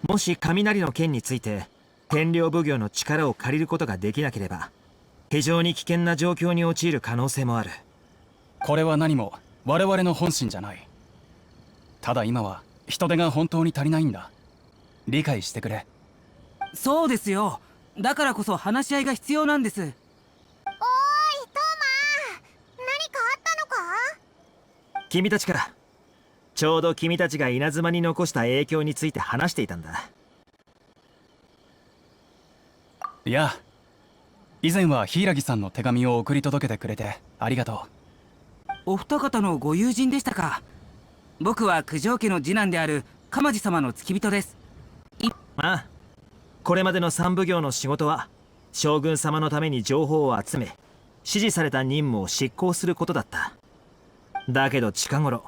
もし雷の剣について天領奉行の力を借りることができなければ、非常に危険な状況に陥る可能性もある。これは何も我々の本心じゃない。ただ今は人手が本当に足りないんだ。理解してくれ。そうですよ。だからこそ話し合いが必要なんです。おーい、トーマ何かあったのか？君たちか。ちょうど君たちが稲妻に残した影響について話していたんだ。いや、以前は柊さんの手紙を送り届けてくれてありがとう。お二方のご友人でしたか。僕は九条家の次男である鎌地様の付き人です。ああ、これまでの三奉行の仕事は将軍様のために情報を集め、指示された任務を執行することだった。だけど近頃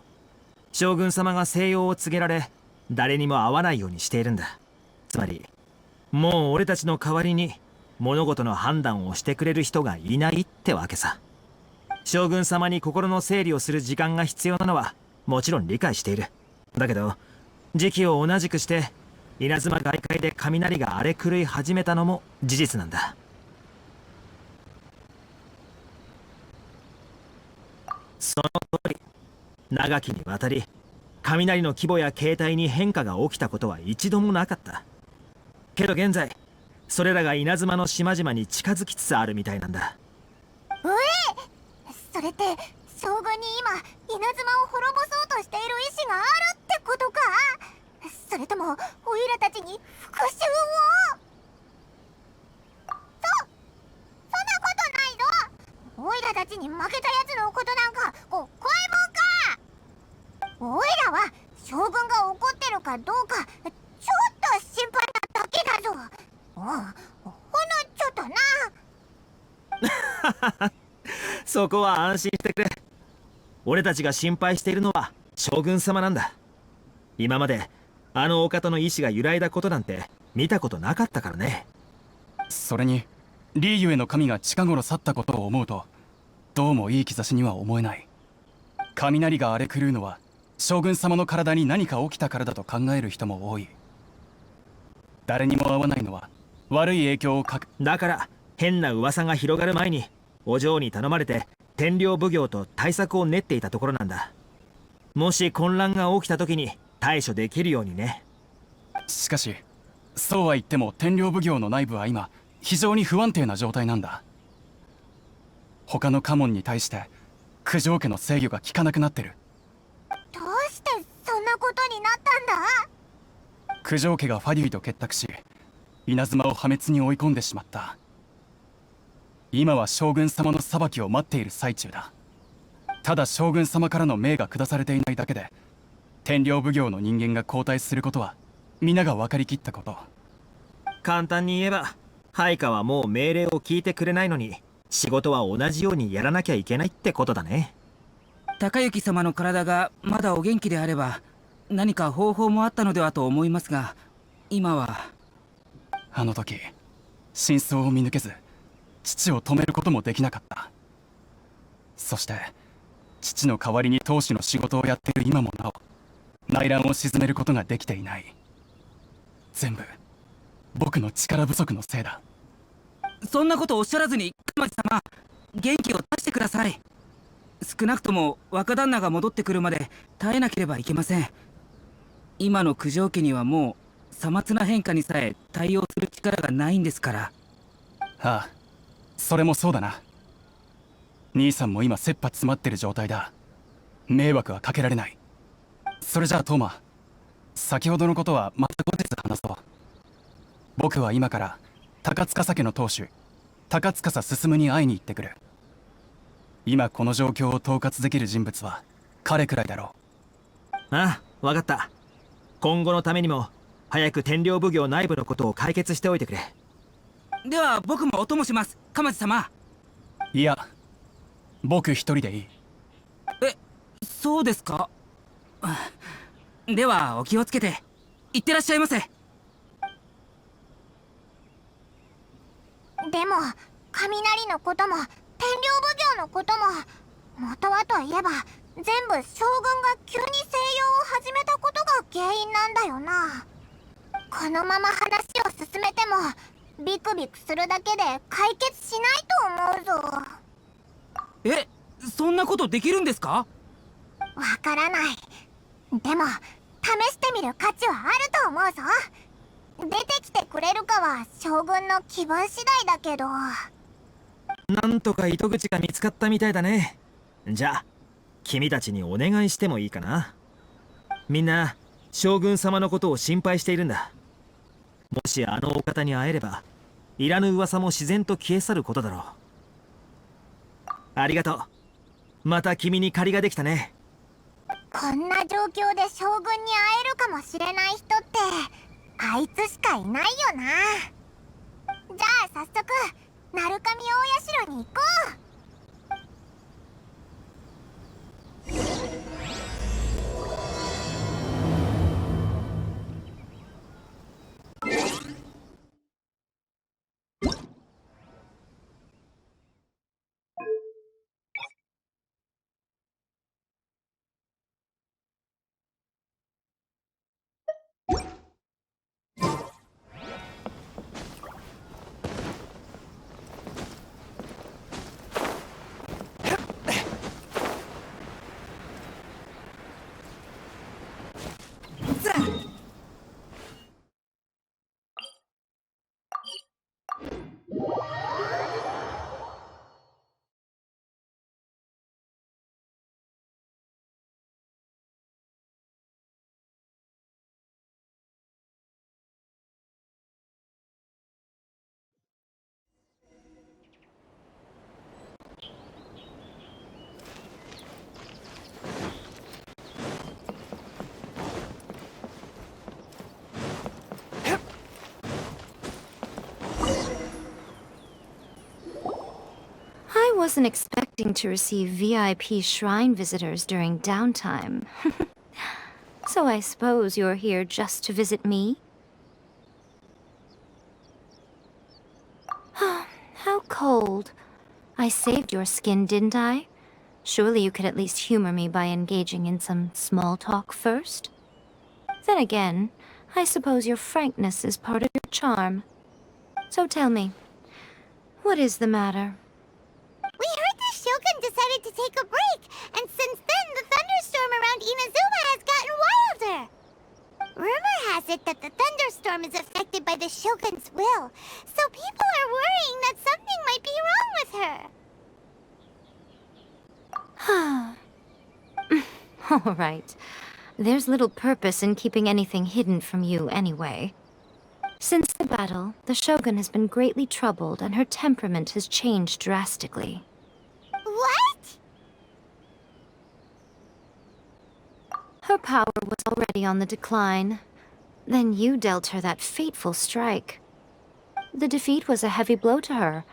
将軍様が静養を告げられ、誰にも会わないようにしているんだ。つまりもう俺たちの代わりに物事の判断をしてくれる人がいないってわけさ。将軍様に心の整理をする時間が必要なのはもちろん理解している。だけど時期を同じくして稲妻外界で雷が荒れ狂い始めたのも事実なんだ。その通り、長きにわたり雷の規模や形態に変化が起きたことは一度もなかった。けど現在それらが稲妻の島々に近づきつつあるみたいなんだ。それって将軍に今稲妻を滅ぼそうとしている意志があるってことか？それともオイラたちに復讐を？そんなことないぞ。オイラたちに負けたやつのことなんか怖いもんか。オイラは将軍が怒ってるかどうかちょっと心配なだけだぞ。ほんのちょっとな。そこは安心してくれ。俺たちが心配しているのは将軍様なんだ。今まであのお方の意志が揺らいだことなんて見たことなかったからね。それにリーユへの神が近頃去ったことを思うと、どうもいい兆しには思えない。雷が荒れ狂うのは将軍様の体に何か起きたからだと考える人も多い。誰にも会わないのは悪い影響をだから変な噂が広がる前にお嬢に頼まれて天領奉行と対策を練っていたところなんだ。もし混乱が起きた時に対処できるようにね。しかしそうは言っても天領奉行の内部は今非常に不安定な状態なんだ。他の家紋に対して九条家の制御が効かなくなってる。どうしてそんなことになったんだ？九条家がファデュイと結託し稲妻を破滅に追い込んでしまった。今は将軍様の裁きを待っている最中だ。ただ将軍様からの命が下されていないだけで天領奉行の人間が交代することは皆が分かりきったこと。簡単に言えば配下はもう命令を聞いてくれないのに仕事は同じようにやらなきゃいけないってことだね。高行様の体がまだお元気であれば何か方法もあったのではと思いますが、今は。あの時真相を見抜けず父を止めることもできなかった。そして父の代わりに当主の仕事をやっている今もなお内乱を鎮めることができていない。全部僕の力不足のせいだ。そんなことおっしゃらずに鎌地様、元気を出してください。少なくとも若旦那が戻ってくるまで耐えなければいけません。今の九条家にはもうさまつな変化にさえ対応する力がないんですから。ああ、それもそうだな。兄さんも今切羽詰まってる状態だ。迷惑はかけられない。それじゃあトーマ、先ほどのことはまた後日話そう。僕は今から高司家の当主高司進に会いに行ってくる。今この状況を統括できる人物は彼くらいだろう。ああ、分かった。今後のためにも早く天領奉行内部のことを解決しておいてくれ。では僕もお供します、鎌地様。いや、僕一人でいい。そうですか。ではお気をつけていってらっしゃいませ。でも雷のことも天領奉行のことも元はといえば全部将軍が急に静養を始めたことが原因なんだよな。このまま話を進めてもビクビクするだけで解決しないと思うぞ。そんなことできるんですか？わからない。でも試してみる価値はあると思うぞ。出てきてくれるかは将軍の気分次第だけど。なんとか糸口が見つかったみたいだね。じゃあ君たちにお願いしてもいいかな。みんな将軍様のことを心配しているんだ。もしあのお方に会えればいらぬ噂も自然と消え去ることだろう。ありがとう。また君に借りができたね。こんな状況で将軍に会えるかもしれない人ってあいつしかいないよな。じゃあ早速鳴神大社に行こう。I wasn't expecting to receive VIP shrine visitors during downtime. So I suppose you're here just to visit me? How cold. I saved your skin, didn't I? Surely you could at least humor me by engaging in some small talk first? Then again, I suppose your frankness is part of your charm. So tell me, what is the matter? We heard the Shogun decided to take a break, and since then the thunderstorm around Inazuma has gotten wilder. Rumor has it that the thunderstorm is affected by the Shogun's will, so people are worrying that something might be wrong with her. All right. There's little purpose in keeping anything hidden from you anyway. Since the battle, the Shogun has been greatly troubled and her temperament has changed drastically. What? Her power was already on the decline. Then you dealt her that fateful strike. The defeat was a heavy blow to her.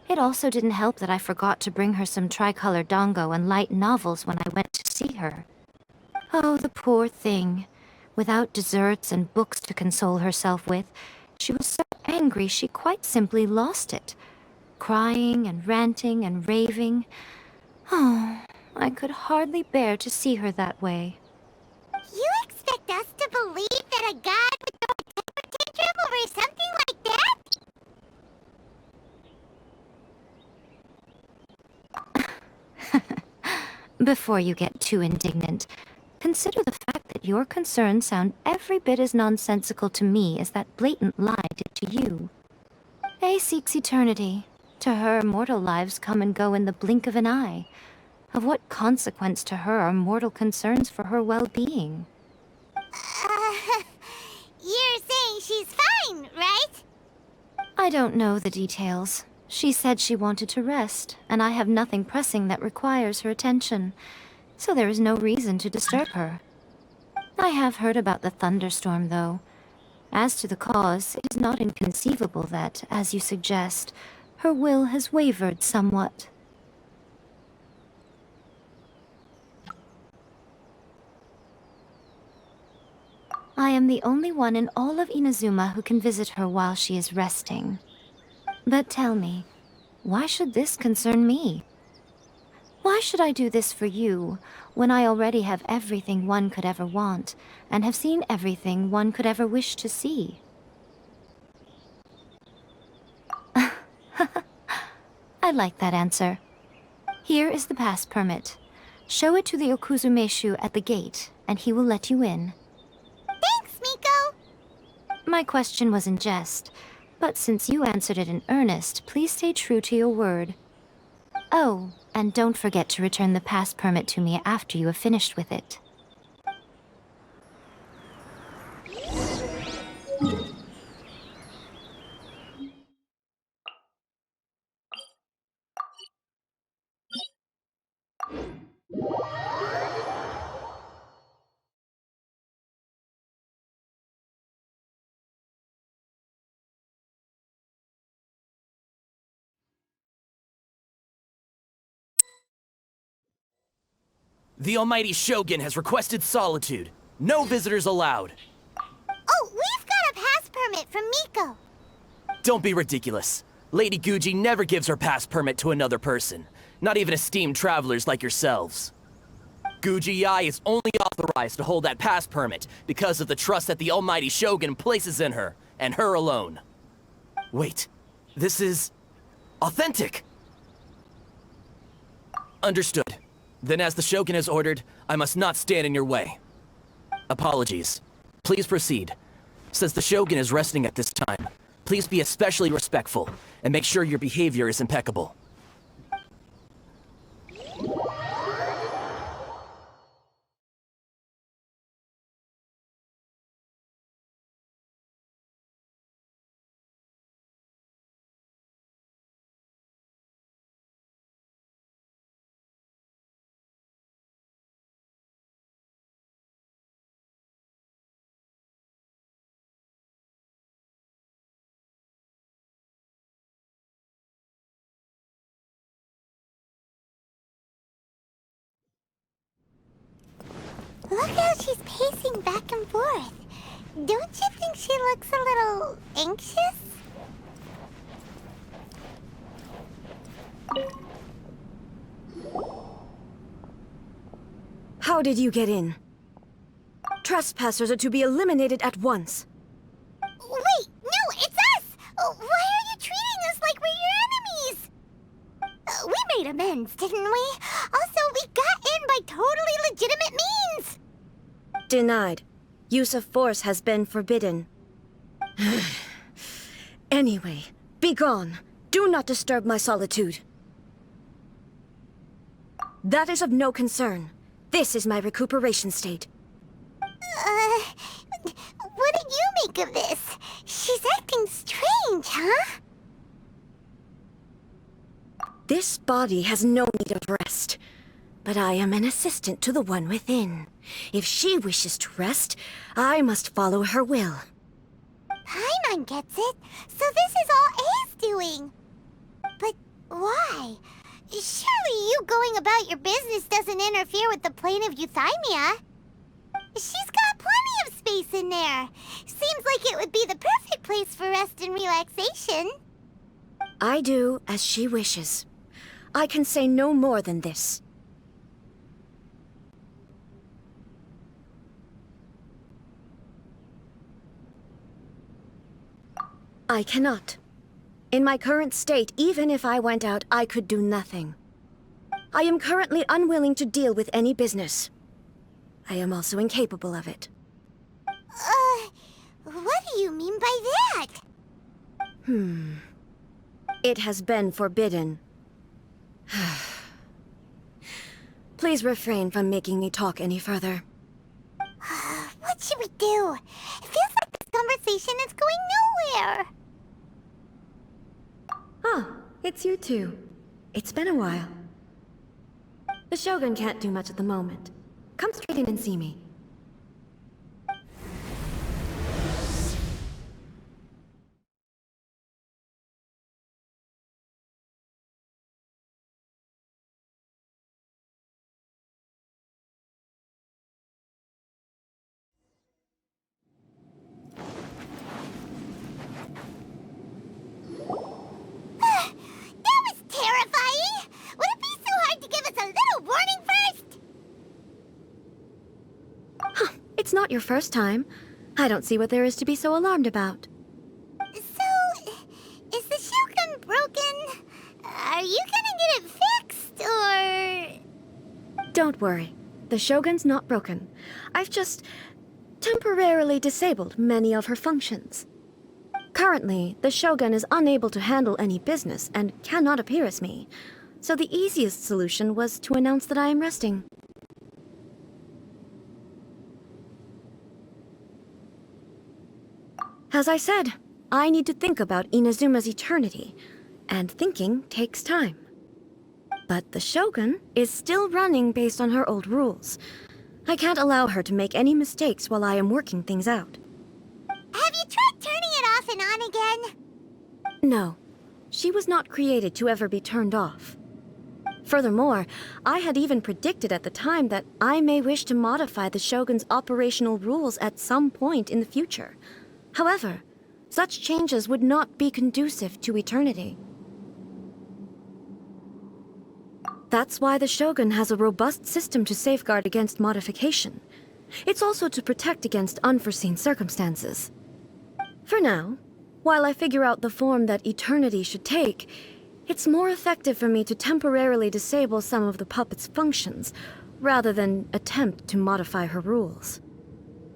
It also didn't help that I forgot to bring her some tricolor dango and light novels when I went to see her. Oh, the poor thing. Without desserts and books to console herself with, she was so angry she quite simply lost it. Crying and ranting and raving. Oh, I could hardly bear to see her that way. You expect us to believe that a god would throw a temper tantrum over something like that? Before you get too indignant, consider the fact that your concerns sound every bit as nonsensical to me as that blatant lie did to you. A seeks eternity. To her, mortal lives come and go in the blink of an eye. Of what consequence to her are mortal concerns for her well-being? You're saying she's fine, right? I don't know the details. She said she wanted to rest, and I have nothing pressing that requires her attention, so there is no reason to disturb her. I have heard about the thunderstorm, though. As to the cause, it is not inconceivable that, as you suggest, her will has wavered somewhat. I am the only one in all of Inazuma who can visit her while she is resting. But tell me, why should this concern me? Why should I do this for you, when I already have everything one could ever want, and have seen everything one could ever wish to see? I like that answer. Here is the pass permit. Show it to the Okuzumeshu at the gate, and he will let you in. Thanks, Miko! My question was in jest, but since you answered it in earnest, please stay true to your word. Oh, and don't forget to return the pass permit to me after you have finished with it. The Almighty Shogun has requested solitude. No visitors allowed. Oh, we've got a pass permit from Miko. Don't be ridiculous. Lady Guji never gives her pass permit to another person, not even esteemed travelers like yourselves. Guji-ai is only authorized to hold that pass permit because of the trust that the Almighty Shogun places in her, and her alone. Wait, this is authentic. Understood. Then as the Shogun has ordered, I must not stand in your way. Apologies. Please proceed. Since the Shogun is resting at this time, please be especially respectful, and make sure your behavior is impeccable. Look how she's pacing back and forth. Don't you think she looks a little anxious? How did you get in? Trespassers are to be eliminated at once. Wait, no, it's us! Why are you treating us like we're your enemies? We made amends, didn't we? Also, we got in by totally legitimate means! Denied. Use of force has been forbidden. Anyway, be gone. Do not disturb my solitude. That is of no concern. This is my recuperation state. What do you make of this? She's acting strange, huh? This body has no need of rest, but I am an assistant to the one within. If she wishes to rest, I must follow her will. Paimon gets it, so this is all A's doing. But why? Surely you going about your business doesn't interfere with the plane of euthymia. She's got plenty of space in there. Seems like it would be the perfect place for rest and relaxation. I do as she wishes. I can say no more than this. I cannot. In my current state, even if I went out, I could do nothing. I am currently unwilling to deal with any business. I am also incapable of it. What do you mean by that? It has been forbidden. Please refrain from making me talk any further. What should we do? It feels like this conversation is going nowhere. Ah, it's you two. It's been a while. The Shogun can't do much at the moment. Come straight in and see me. not your first time. I don't see what there is to be so alarmed about. So, is the Shogun broken? Are you gonna get it fixed, or...? Don't worry. The Shogun's not broken. I've just temporarily disabled many of her functions. Currently, the Shogun is unable to handle any business and cannot appear as me. So the easiest solution was to announce that I am resting. As I said, I need to think about Inazuma's eternity, and thinking takes time. But the Shogun is still running based on her old rules. I can't allow her to make any mistakes while I am working things out. Have you tried turning it off and on again? No, she was not created to ever be turned off. Furthermore, I had even predicted at the time that I may wish to modify the Shogun's operational rules at some point in the future. However, such changes would not be conducive to eternity. That's why the Shogun has a robust system to safeguard against modification. It's also to protect against unforeseen circumstances. For now, while I figure out the form that eternity should take, it's more effective for me to temporarily disable some of the puppet's functions, rather than attempt to modify her rules.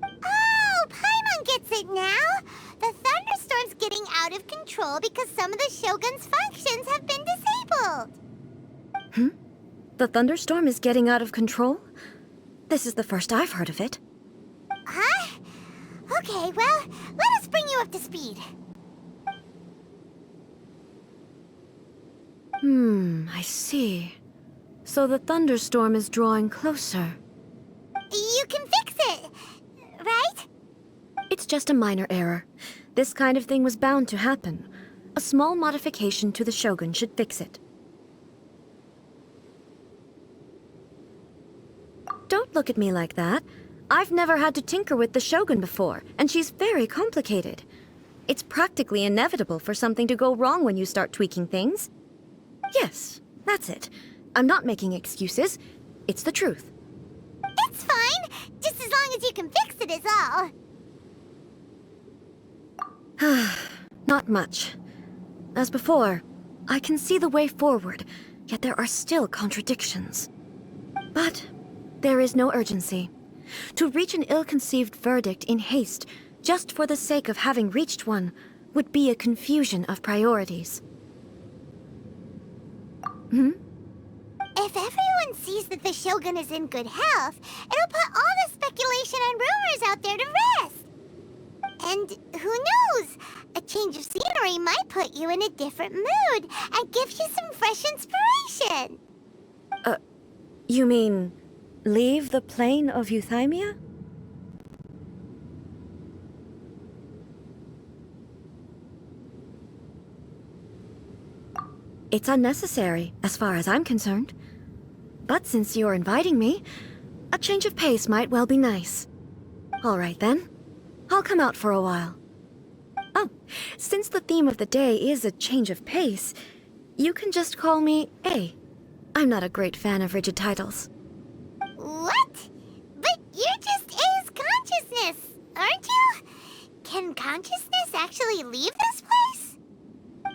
Oh, Paimon gets it now! The thunderstorm's getting out of control because some of the Shogun's functions have been disabled! The thunderstorm is getting out of control? This is the first I've heard of it. Huh? Okay, well, let us bring you up to speed. I see. So the thunderstorm is drawing closer. You can fix it, right? It's just a minor error. This kind of thing was bound to happen. A small modification to the Shogun should fix it. Don't look at me like that. I've never had to tinker with the Shogun before, and she's very complicated. It's practically inevitable for something to go wrong when you start tweaking things. Yes, that's it. I'm not making excuses. It's the truth. It's fine, just as long as you can fix it is all. Not much. As before, I can see the way forward, yet there are still contradictions. But there is no urgency. To reach an ill-conceived verdict in haste, just for the sake of having reached one, would be a confusion of priorities. If everyone sees that the Shogun is in good health, it'll put all the speculation and rumors out there to rest. And who knows? A change of scenery might put you in a different mood and give you some fresh inspiration. You mean, leave the plane of euthymia? It's unnecessary, as far as I'm concerned. But since you're inviting me, a change of pace might well be nice. All right then. I'll come out for a while. Oh, since the theme of the day is a change of pace, you can just call me A. I'm not a great fan of rigid titles. What? But you're just A's consciousness, aren't you? Can consciousness actually leave this place?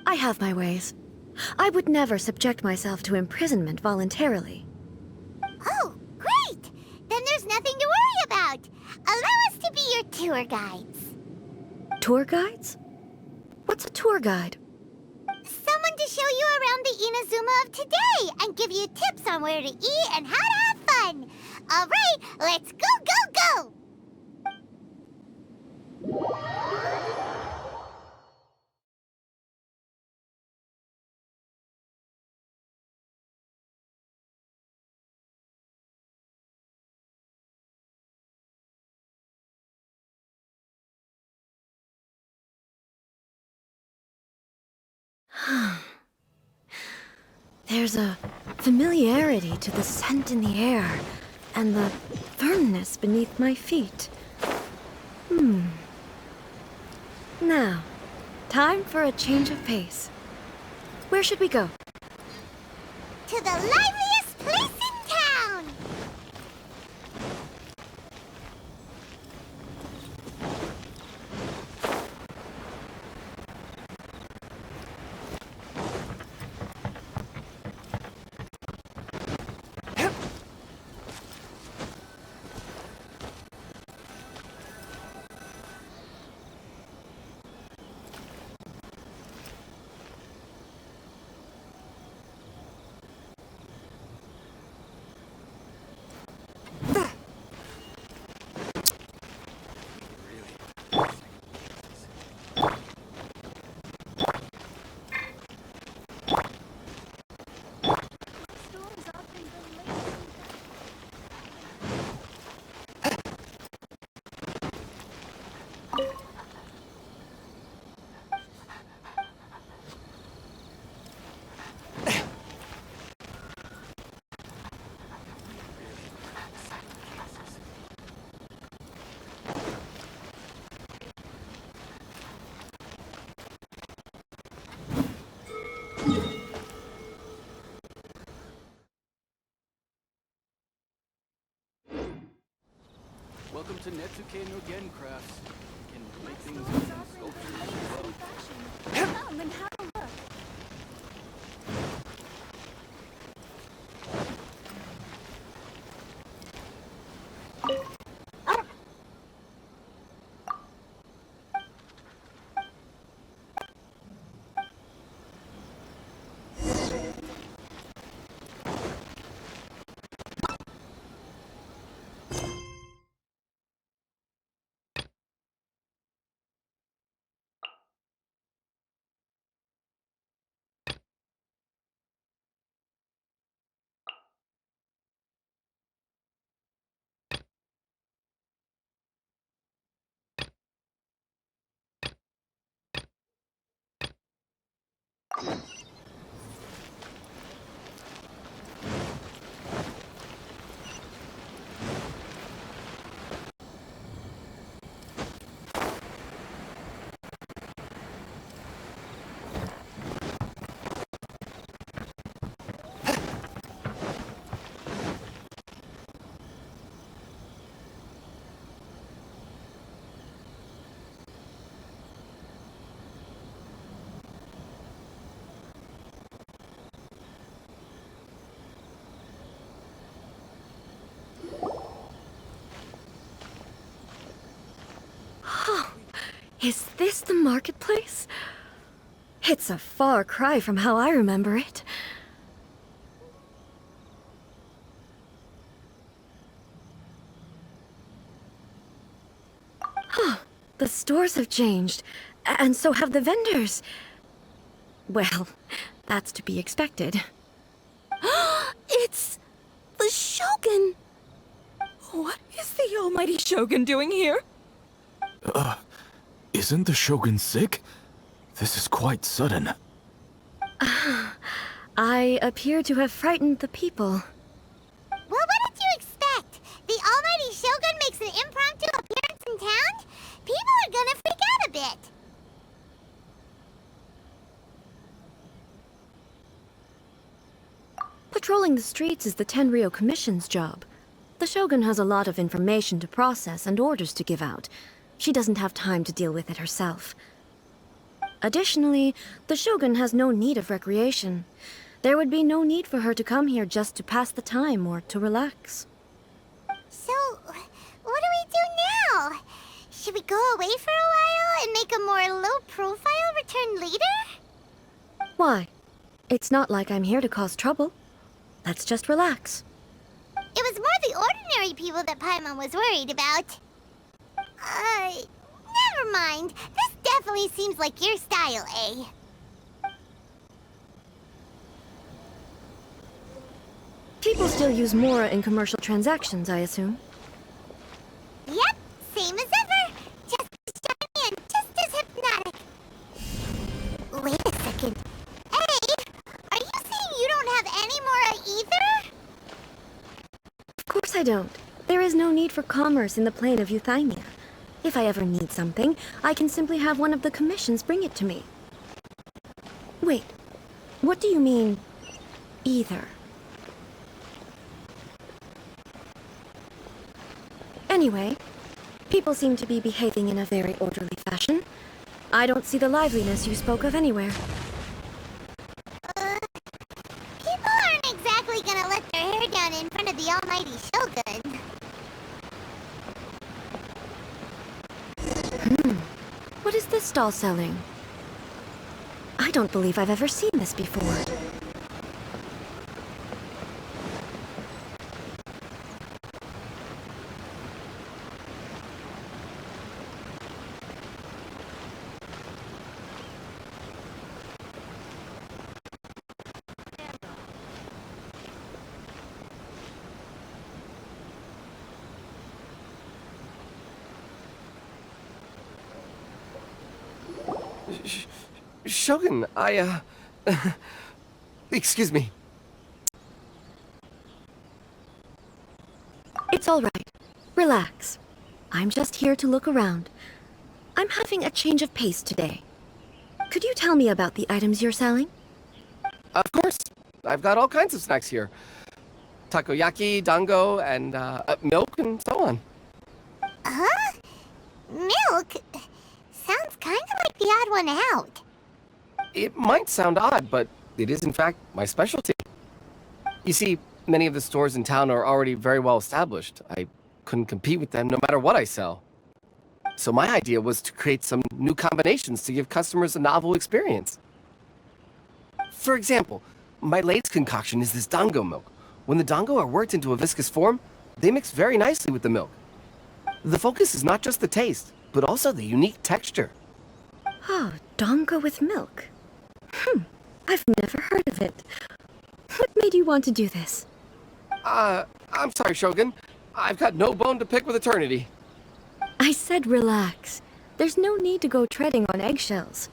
I have my ways. I would never subject myself to imprisonment voluntarily. Oh, great! Then there's nothing to worry about. Allow us to be your tour guides. Tour guides? What's a tour guide? Someone to show you around the Inazuma of today and give you tips on where to eat and how to have fun. All right, let's go, go, go! There's a familiarity to the scent in the air and the firmness beneath my feet. Now, time for a change of pace. Where should we go? To the liveliest place in town! Welcome to Netsuke no Gen Crafts. Can make things using sculptures as well. Come and have a look. Is this the marketplace? It's a far cry from how I remember it. Huh. The stores have changed, and so have the vendors. Well, that's to be expected. It's the Shogun! What is the almighty Shogun doing here? Isn't the Shogun sick? This is quite sudden. I appear to have frightened the people. Well, what did you expect? The almighty Shogun makes an impromptu appearance in town? People are gonna freak out a bit. Patrolling the streets is the Tenryou Commission's job. The Shogun has a lot of information to process and orders to give out. She doesn't have time to deal with it herself. Additionally, the Shogun has no need of recreation. There would be no need for her to come here just to pass the time or to relax. So, what do we do now? Should we go away for a while and make a more low-profile return later? Why? It's not like I'm here to cause trouble. Let's just relax. It was more the ordinary people that Paimon was worried about. Never mind. This definitely seems like your style, eh? People still use Mora in commercial transactions, I assume. Yep, same as ever. Just as shiny and just as hypnotic. Wait a second. Hey, are you saying you don't have any Mora either? Of course I don't. There is no need for commerce in the plane of Euthymia. If I ever need something, I can simply have one of the commissions bring it to me. Wait, what do you mean, either? Anyway, people seem to be behaving in a very orderly fashion. I don't see the liveliness you spoke of anywhere. People aren't exactly gonna let their hair down in front of the almighty Shogun. What is this stall selling? I don't believe I've ever seen this before. Shogun, excuse me. It's all right. Relax. I'm just here to look around. I'm having a change of pace today. Could you tell me about the items you're selling? Of course. I've got all kinds of snacks here. Takoyaki, dango, and milk, and so on. Huh? Milk? Sounds kind of like the odd one out. It might sound odd, but it is in fact my specialty. You see, many of the stores in town are already very well established. I couldn't compete with them no matter what I sell. So my idea was to create some new combinations to give customers a novel experience. For example, my latest concoction is this dango milk. When the dango are worked into a viscous form, they mix very nicely with the milk. The focus is not just the taste, but also the unique texture. Oh, dango with milk. I've never heard of it. What made you want to do this? I'm sorry, Shogun. I've got no bone to pick with eternity. I said relax. There's no need to go treading on eggshells.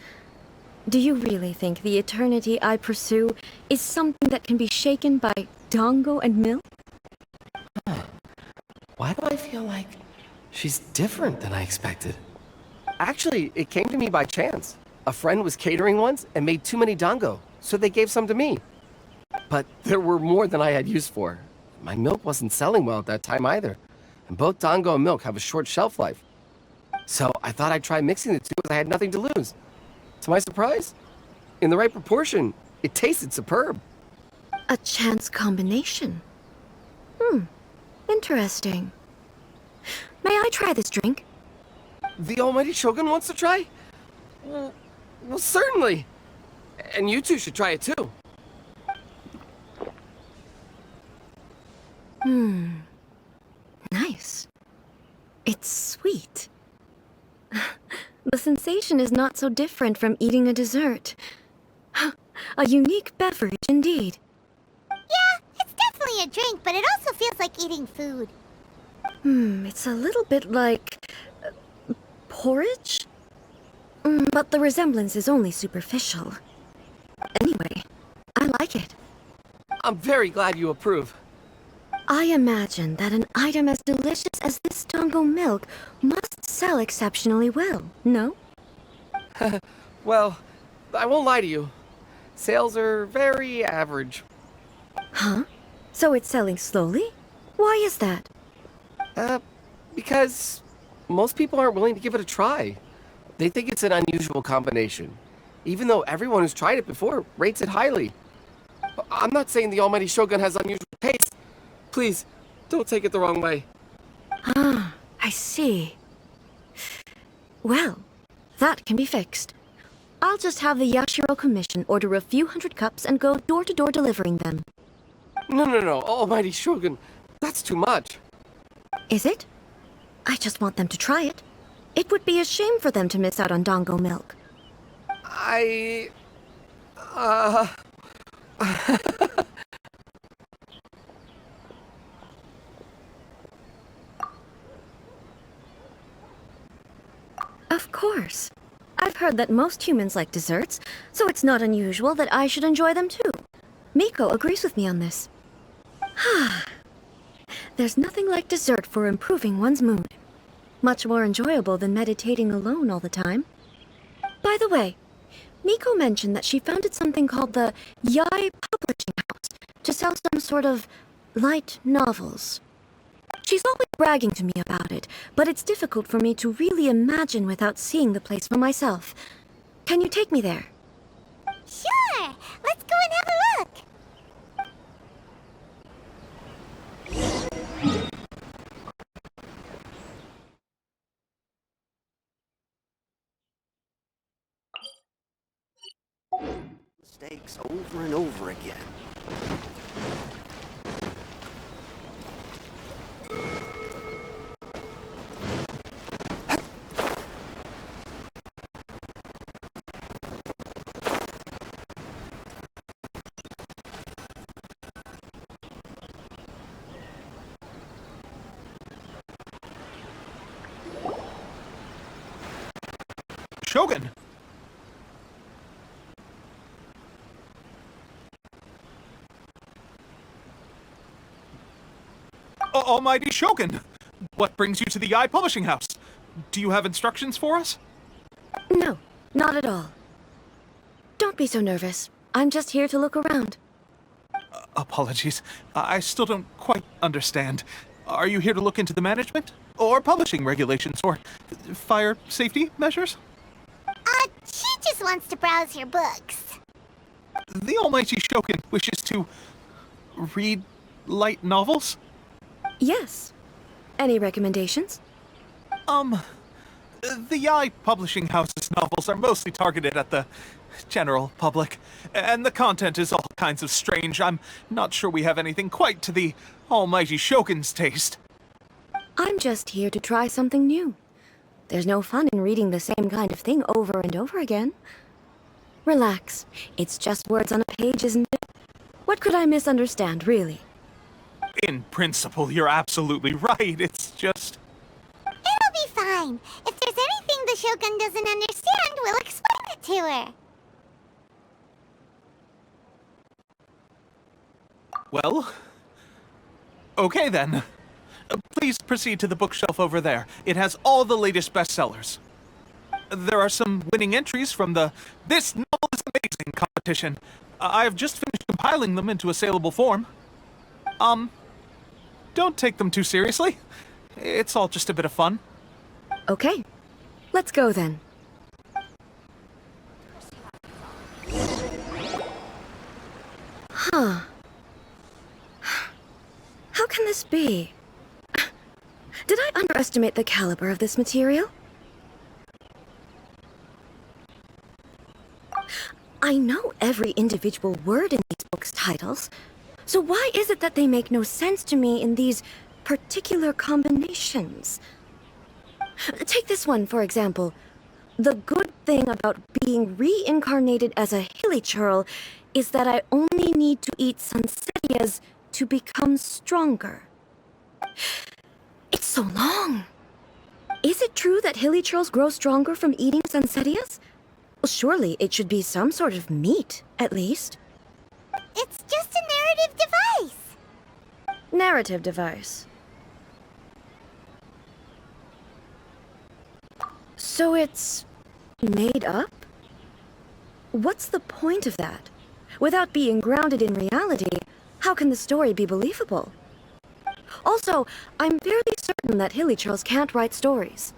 Do you really think the eternity I pursue is something that can be shaken by dango and milk? Why do I feel like she's different than I expected? Actually, it came to me by chance. A friend was catering once and made too many dango, so they gave some to me. But there were more than I had use for. My milk wasn't selling well at that time either. And both dango and milk have a short shelf life. So I thought I'd try mixing the two as I had nothing to lose. To my surprise, in the right proportion, it tasted superb. A chance combination. Interesting. May I try this drink? The almighty Shogun wants to try? Well, certainly. And you two should try it too. Nice. It's sweet. The sensation is not so different from eating a dessert. A unique beverage indeed. Yeah, it's definitely a drink, but it also feels like eating food. It's a little bit like porridge? But the resemblance is only superficial. Anyway, I like it. I'm very glad you approve. I imagine that an item as delicious as this dango milk must sell exceptionally well, no? Well, I won't lie to you. Sales are very average. Huh? So it's selling slowly? Why is that? Because most people aren't willing to give it a try. They think it's an unusual combination, even though everyone who's tried it before rates it highly. I'm not saying the almighty Shogun has unusual taste. Please, don't take it the wrong way. I see. Well, that can be fixed. I'll just have the Yashiro Commission order a few hundred cups and go door-to-door delivering them. No, almighty Shogun. That's too much. Is it? I just want them to try it. It would be a shame for them to miss out on dango milk. Of course. I've heard that most humans like desserts, so it's not unusual that I should enjoy them too. Miko agrees with me on this. There's nothing like dessert for improving one's mood. Much more enjoyable than meditating alone all the time. By the way, Miko mentioned that she founded something called the Yai Publishing House to sell some sort of light novels. She's always bragging to me about it, but it's difficult for me to really imagine without seeing the place for myself. Can you take me there? Sure! Let's go and have a look! Mistakes over and over again. Shogun! Almighty Shogun! What brings you to the Eye Publishing House? Do you have instructions for us? No, not at all. Don't be so nervous. I'm just here to look around. Apologies. I still don't quite understand. Are you here to look into the management? Or publishing regulations? Or fire safety measures? She just wants to browse your books. The Almighty Shogun wishes to read light novels? Yes. Any recommendations? The Eye Publishing House's novels are mostly targeted at the general public, and the content is all kinds of strange. I'm not sure we have anything quite to the Almighty Shogun's taste. I'm just here to try something new. There's no fun in reading the same kind of thing over and over again. Relax. It's just words on a page, isn't it? What could I misunderstand, really? In principle, you're absolutely right. It's just... It'll be fine. If there's anything the Shogun doesn't understand, we'll explain it to her. Well... okay then. Please proceed to the bookshelf over there. It has all the latest bestsellers. There are some winning entries from the This Novel is Amazing competition. I have just finished compiling them into a saleable form. Don't take them too seriously. It's all just a bit of fun. Okay. Let's go then. Huh. How can this be? Did I underestimate the caliber of this material? I know every individual word in these books' titles, so why is it that they make no sense to me in these particular combinations? Take this one, for example. The good thing about being reincarnated as a hilly churl is that I only need to eat sunsetias to become stronger. It's so long. Is it true that hilly churls grow stronger from eating sunsetias? Well, surely it should be some sort of meat, at least. It's just a narrative device. Narrative device. So it's made up? What's the point of that? Without being grounded in reality, how can the story be believable? Also, I'm fairly certain that hilly churls can't write stories.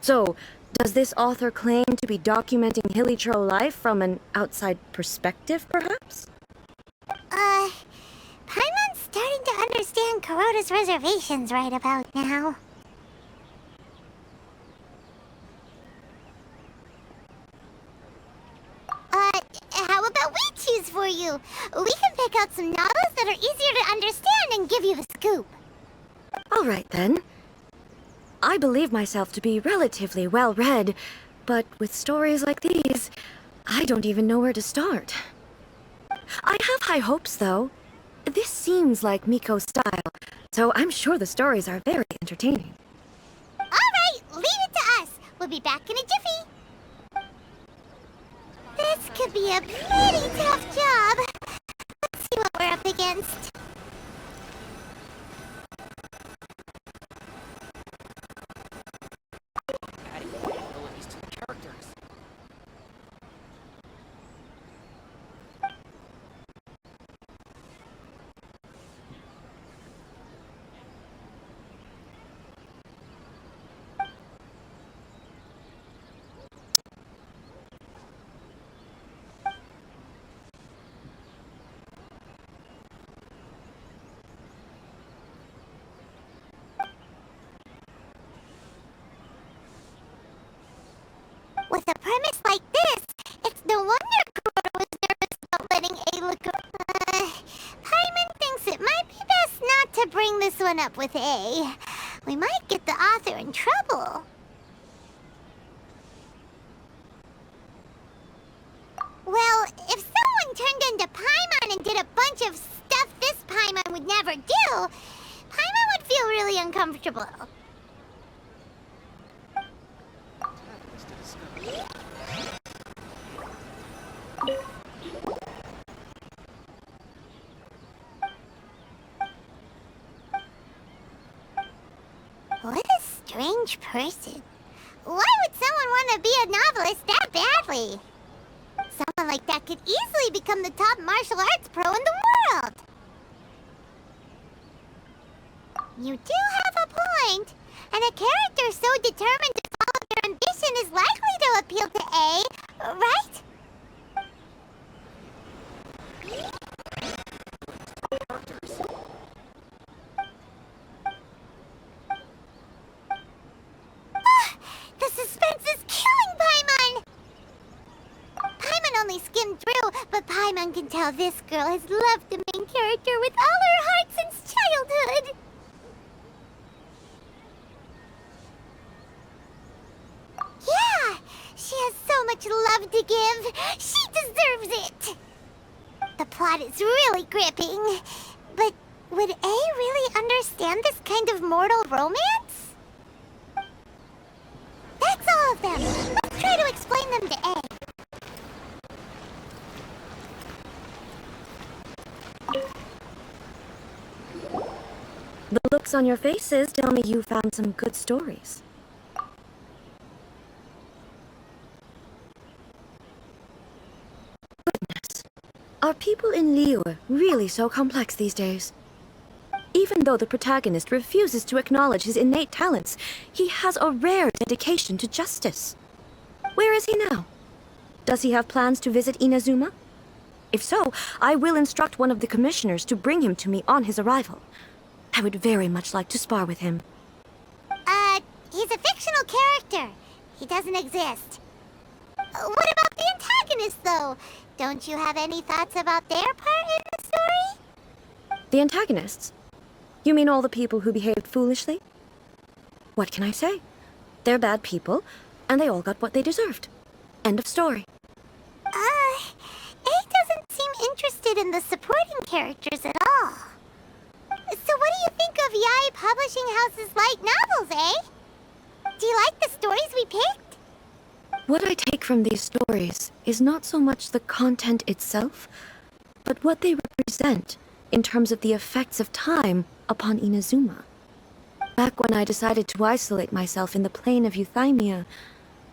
So, does this author claim to be documenting hilly churl life from an outside perspective, perhaps? Paimon's starting to understand Kuroda's reservations right about now. How about we choose for you? We can pick out some novels that are easier to understand and give you the scoop. All right, then. I believe myself to be relatively well-read, but with stories like these, I don't even know where to start. I have high hopes, though. This seems like Miko's style, so I'm sure the stories are very entertaining. All right, leave it to us. We'll be back in a jiffy. This could be a pretty tough job. Let's see what we're up against. With a premise like this, it's no wonder Kuroda was nervous about letting A look Paimon thinks it might be best not to bring this one up with A. We might get the author in trouble. Well, if someone turned into Paimon and did a bunch of stuff this Paimon would never do, Paimon would feel really uncomfortable. strange person. Why would someone want to be a novelist that badly? Someone like that could easily become the top martial arts pro in the world. You do have a point. And a character so determined to follow their ambition is likely to appeal to A, right? The suspense is killing Paimon! Paimon only skimmed through, but Paimon can tell this girl has loved the main character with all her heart since childhood. Yeah, she has so much love to give. She deserves it. The plot is really gripping, but would A really understand this kind of mortal romance? That's all of them. Let's try to explain them to A. The looks on your faces tell me you found some good stories. Goodness. Are people in Liyue really so complex these days? Even though the protagonist refuses to acknowledge his innate talents, he has a rare dedication to justice. Where is he now? Does he have plans to visit Inazuma? If so, I will instruct one of the commissioners to bring him to me on his arrival. I would very much like to spar with him. He's a fictional character. He doesn't exist. What about the antagonist, though? Don't you have any thoughts about their part in the story? The antagonists? You mean all the people who behaved foolishly? What can I say? They're bad people, and they all got what they deserved. End of story. A doesn't seem interested in the supporting characters at all. So what do you think of Yae Publishing House's light novels, eh? Do you like the stories we picked? What I take from these stories is not so much the content itself, but what they represent in terms of the effects of time upon Inazuma. Back when I decided to isolate myself in the plane of Euthymia,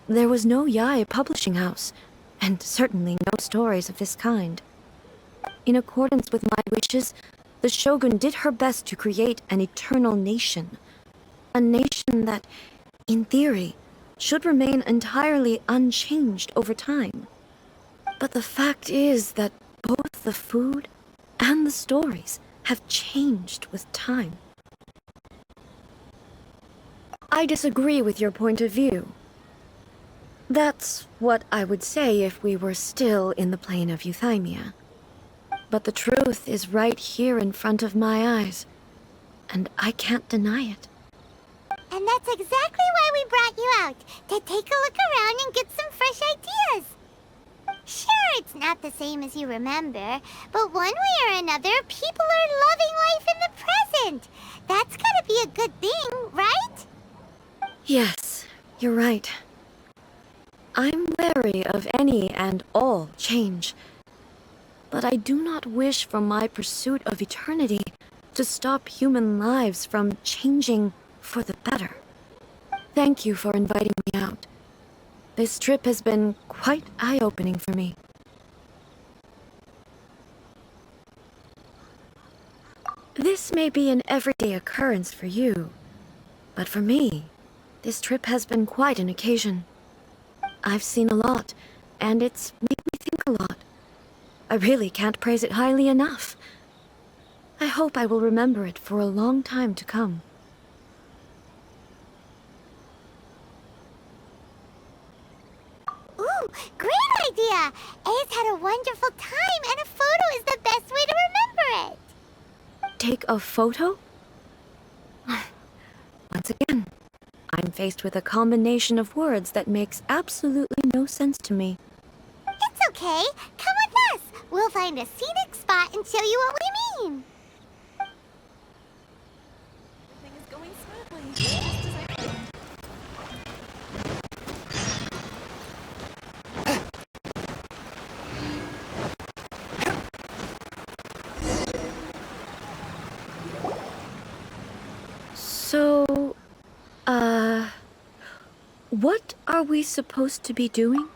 there was no Yae Publishing House, and certainly no stories of this kind. In accordance with my wishes, the Shogun did her best to create an eternal nation. A nation that, in theory, should remain entirely unchanged over time. But the fact is that both the food and the stories have changed with time. I disagree with your point of view. That's what I would say if we were still in the plane of Euthymia. But the truth is right here in front of my eyes, and I can't deny it. And that's exactly why we brought you out, to take a look around and get some fresh ideas. Sure, it's not the same as you remember, but one way or another, people are loving life in the present. That's gotta be a good thing, right? Yes, you're right. I'm wary of any and all change, but I do not wish for my pursuit of eternity to stop human lives from changing for the better. Thank you for inviting me out. This trip has been quite eye-opening for me. This may be an everyday occurrence for you, but for me, this trip has been quite an occasion. I've seen a lot, and it's made me think a lot. I really can't praise it highly enough. I hope I will remember it for a long time to come. Ooh, great idea! A's had a wonderful time, and a photo is the best way to remember it. Take a photo? Once again, I'm faced with a combination of words that makes absolutely no sense to me. It's okay. Come with us. We'll find a scenic spot and show you what we mean. Everything is going smoothly, just as I planned. So, What are we supposed to be doing?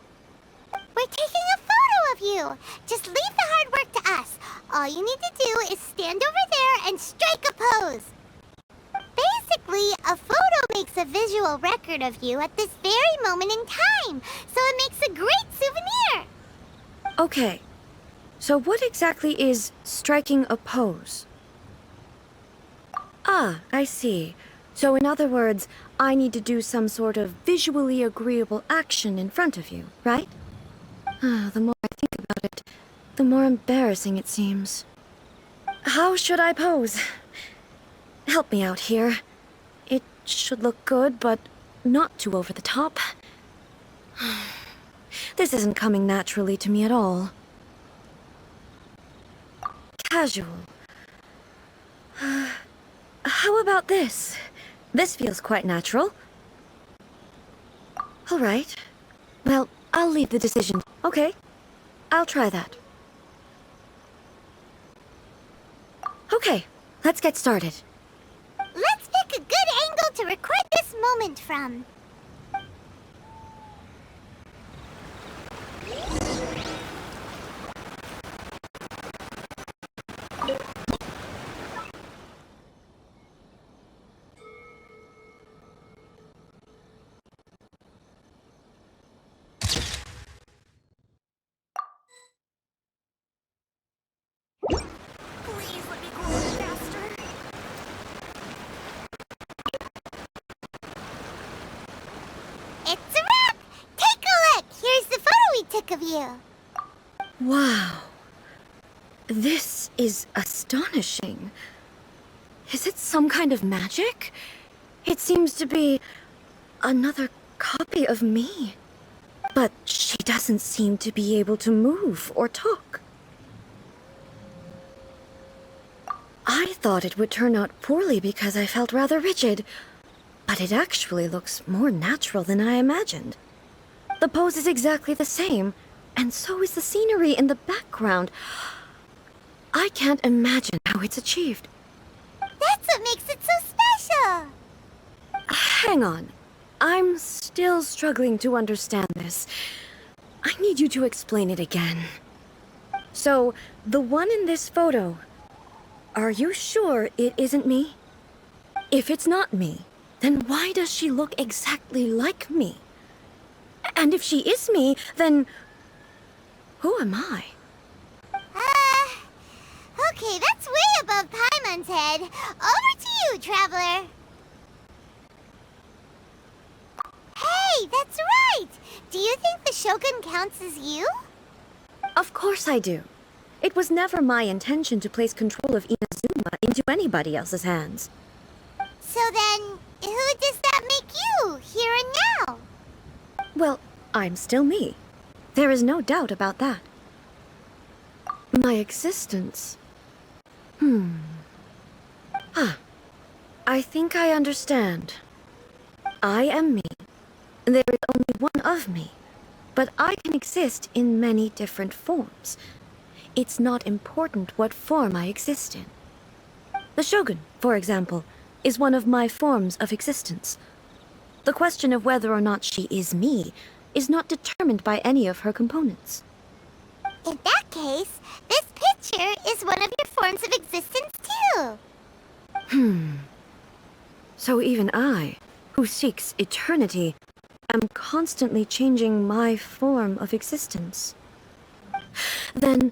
We're taking a photo of you. Just leave the hard work to us. All you need to do is stand over there and strike a pose. Basically, a photo makes a visual record of you at this very moment in time, so it makes a great souvenir. Okay, so what exactly is striking a pose? Ah, I see. So in other words, I need to do some sort of visually agreeable action in front of you, right? The more I think about it, the more embarrassing it seems. How should I pose? Help me out here. It should look good, but not too over the top. This isn't coming naturally to me at all. Casual. How about this? This feels quite natural. All right. Well, I'll leave the decision. Okay. I'll try that. Okay, let's get started. Let's pick a good angle to record this moment from. Please let me go faster. It's a wrap! Take a look! Here's the photo we took of you. Wow. This is astonishing. Is it some kind of magic? It seems to be another copy of me. But she doesn't seem to be able to move or talk. I thought it would turn out poorly because I felt rather rigid, but it actually looks more natural than I imagined. The pose is exactly the same, and so is the scenery in the background. I can't imagine how it's achieved. That's what makes it so special. Hang on. I'm still struggling to understand this. I need you to explain it again. So, the one in this photo, are you sure it isn't me? If it's not me, then why does she look exactly like me? And if she is me, then who am I? Okay, that's way above Paimon's head. Over to you, Traveler. Hey, that's right! Do you think the Shogun counts as you? Of course I do. It was never my intention to place control of Inazuma into anybody else's hands. So then, who does that make you, here and now? Well, I'm still me. There is no doubt about that. My existence... I think I understand. I am me. There is only one of me, but I can exist in many different forms. It's not important what form I exist in. The Shogun, for example, is one of my forms of existence. The question of whether or not she is me is not determined by any of her components. In that case, this picture is one of your forms of existence too. So even I, who seeks eternity, am constantly changing my form of existence. Then,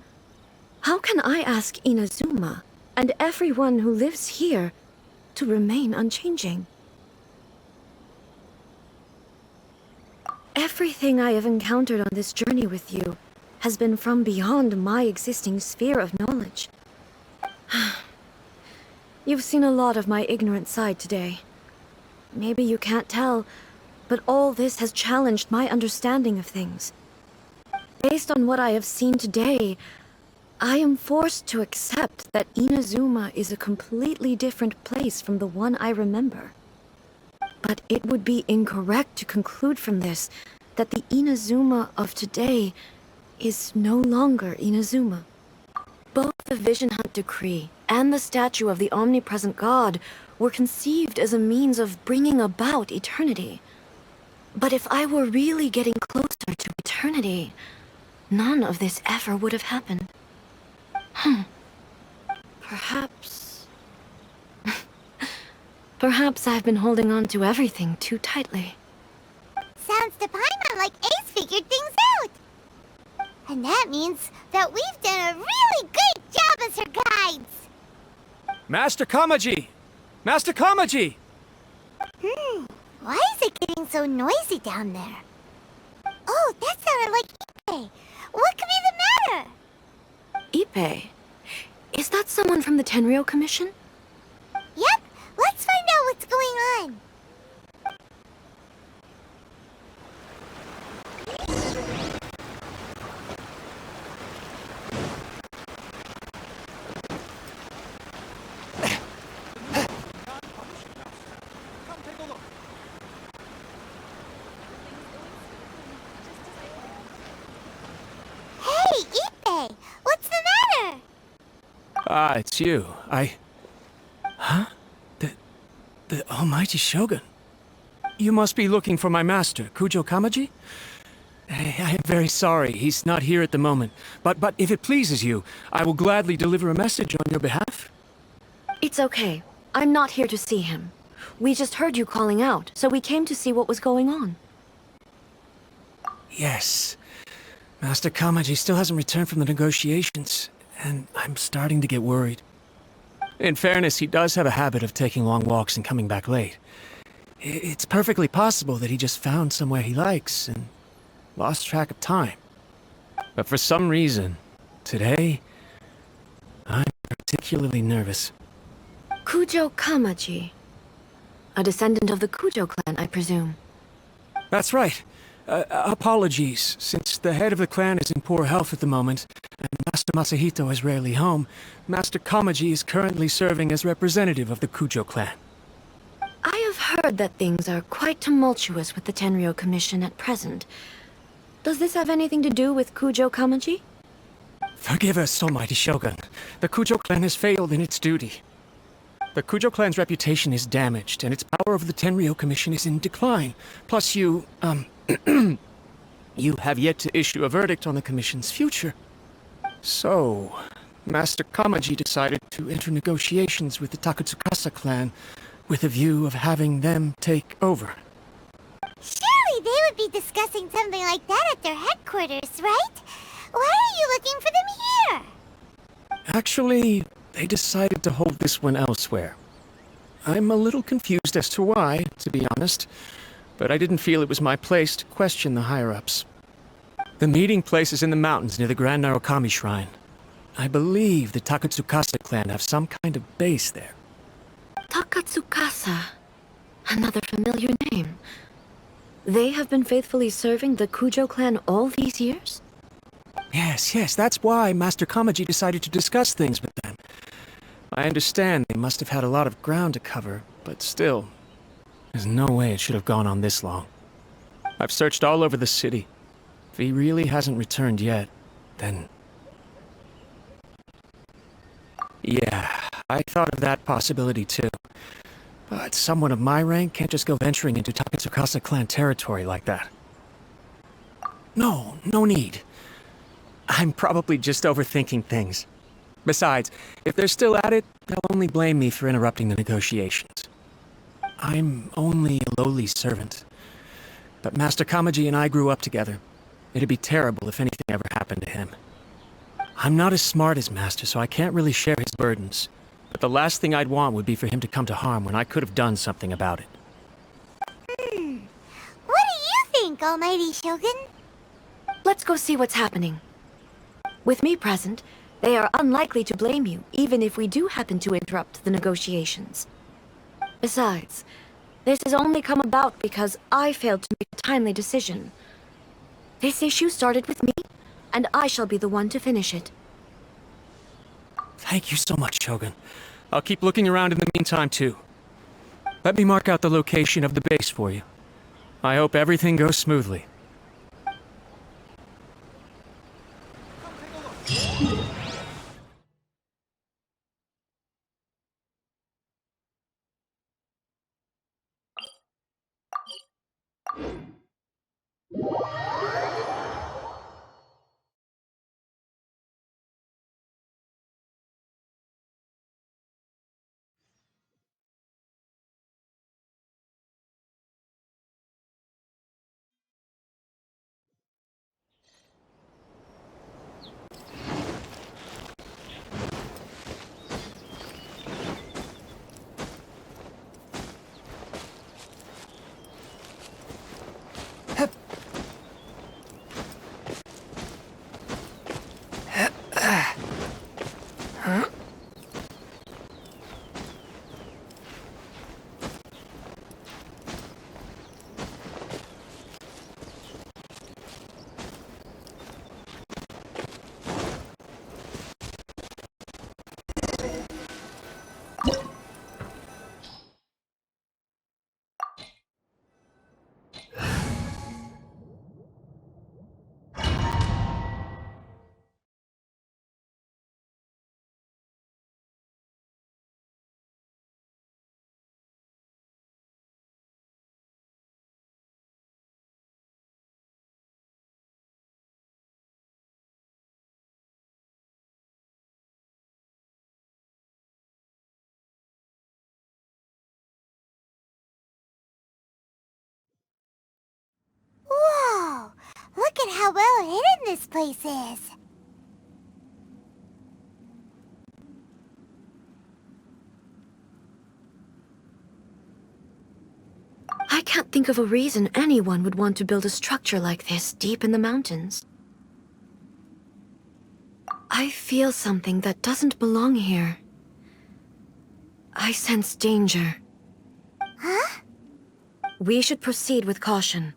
how can I ask Inazuma and everyone who lives here to remain unchanging? Everything I have encountered on this journey with you has been from beyond my existing sphere of knowledge. You've seen a lot of my ignorant side today. Maybe you can't tell, but all this has challenged my understanding of things. Based on what I have seen today, I am forced to accept that Inazuma is a completely different place from the one I remember. But it would be incorrect to conclude from this that the Inazuma of today is no longer Inazuma. Both the Vision Hunt Decree and the statue of the omnipresent God were conceived as a means of bringing about eternity. But if I were really getting closer to eternity, none of this ever would have happened. Perhaps... Perhaps I've been holding on to everything too tightly. Sounds to Paimon like Ace figured things out. And that means that we've done a really great job as her guides. Master Kamaji! Master Kamaji! Why is it getting so noisy down there? Oh, that sounded like Ipe. What could be the matter? Ipe? Is that someone from the Tenryou Commission? Yep, let's find out what's going on. Hey, Ipe, what's the matter? Ah, it's you. Huh? The almighty Shogun. You must be looking for my master, Kujo Kamaji? I am very sorry, he's not here at the moment. But if it pleases you, I will gladly deliver a message on your behalf. It's okay. I'm not here to see him. We just heard you calling out, so we came to see what was going on. Yes. Master Kamaji still hasn't returned from the negotiations, and I'm starting to get worried. In fairness, he does have a habit of taking long walks and coming back late. It's perfectly possible that he just found somewhere he likes and lost track of time. But for some reason, today, I'm particularly nervous. Kujo Kamaji. A descendant of the Kujo clan, I presume. That's right. Apologies, since the head of the clan is in poor health at the moment, and Master Masahito is rarely home, Master Kamaji is currently serving as representative of the Kujo clan. I have heard that things are quite tumultuous with the Tenryou Commission at present. Does this have anything to do with Kujo Kamaji? Forgive us, almighty Shogun. The Kujo clan has failed in its duty. The Kujo clan's reputation is damaged, and its power over the Tenryou Commission is in decline. Plus you have yet to issue a verdict on the Commission's future. So, Master Kamaji decided to enter negotiations with the Takatsukasa clan with a view of having them take over. Surely they would be discussing something like that at their headquarters, right? Why are you looking for them here? Actually, they decided to hold this one elsewhere. I'm a little confused as to why, to be honest, but I didn't feel it was my place to question the higher-ups. The meeting place is in the mountains near the Grand Narukami Shrine. I believe the Takatsukasa clan have some kind of base there. Takatsukasa. Another familiar name. They have been faithfully serving the Kujo clan all these years? Yes, that's why Master Kamaji decided to discuss things with them. I understand they must have had a lot of ground to cover, but still, there's no way it should have gone on this long. I've searched all over the city. If he really hasn't returned yet, then... Yeah, I thought of that possibility too. But someone of my rank can't just go venturing into Takatsukasa clan territory like that. No need. I'm probably just overthinking things. Besides, if they're still at it, they'll only blame me for interrupting the negotiations. I'm only a lowly servant. But Master Kamaji and I grew up together. It'd be terrible if anything ever happened to him. I'm not as smart as Master, so I can't really share his burdens. But the last thing I'd want would be for him to come to harm when I could have done something about it. What do you think, Almighty Shogun? Let's go see what's happening. With me present, they are unlikely to blame you, even if we do happen to interrupt the negotiations. Besides, this has only come about because I failed to make a timely decision. This issue started with me, and I shall be the one to finish it. Thank you so much, Shogun. I'll keep looking around in the meantime, too. Let me mark out the location of the base for you. I hope everything goes smoothly. how well hidden this place is. I can't think of a reason anyone would want to build a structure like this deep in the mountains. I feel something that doesn't belong here. I sense danger. Huh? We should proceed with caution.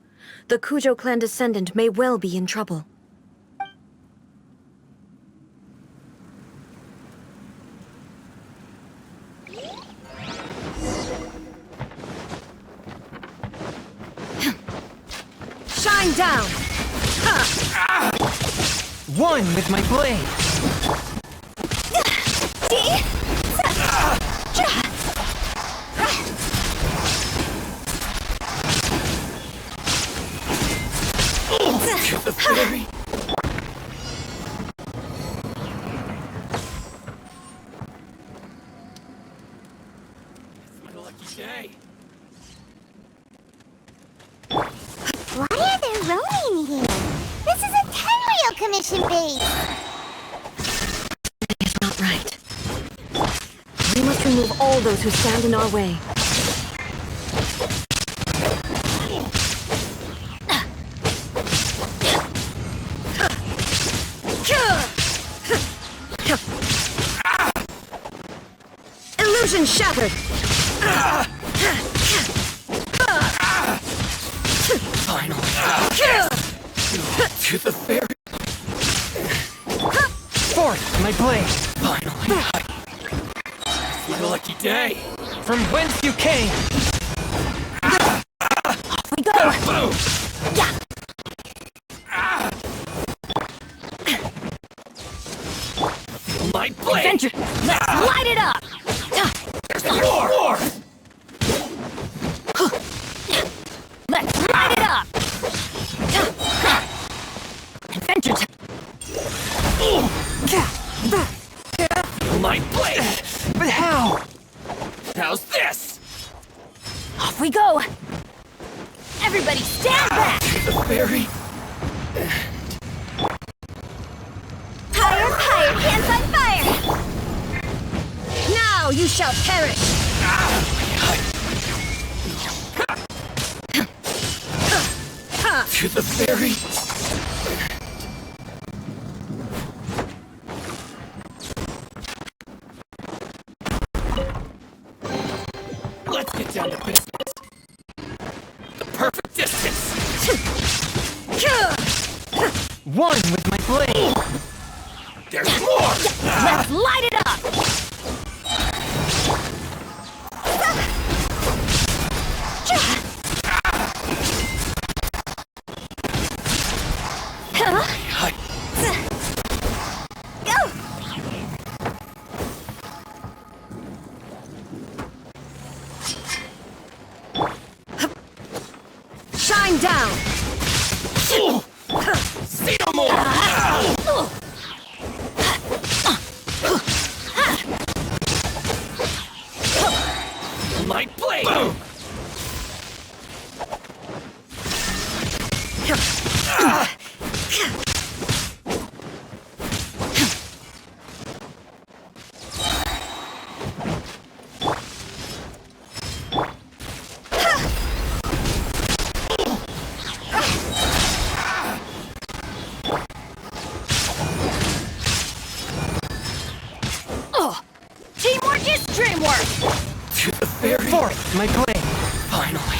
The Kujo clan descendant may well be in trouble. Shine down! One with my blade! The fairy. It's my lucky day. Why are there Ronin here? This is a Tenryou commission base! That is not right. We must remove all those who stand in our way. Illusion shattered! Finally. To the fairy. Forth, my blade! Finally. It's my lucky day. From whence you came! We go! Boom. Yeah. My blade. Adventure! Let's light it up! There's more. Let's light it up! Adventure! My blade. But how? How's this? Off we go! Everybody stand back! The fairy. Fire, hands on fire! Now you shall perish! To the fairy. Let's get down to business. The perfect distance. One with my blade! There's more. Let's light it up! Shine down! See no more. My blade. Boom. Teamwork is dreamwork! To the fairy. Forth, my blade! Finally,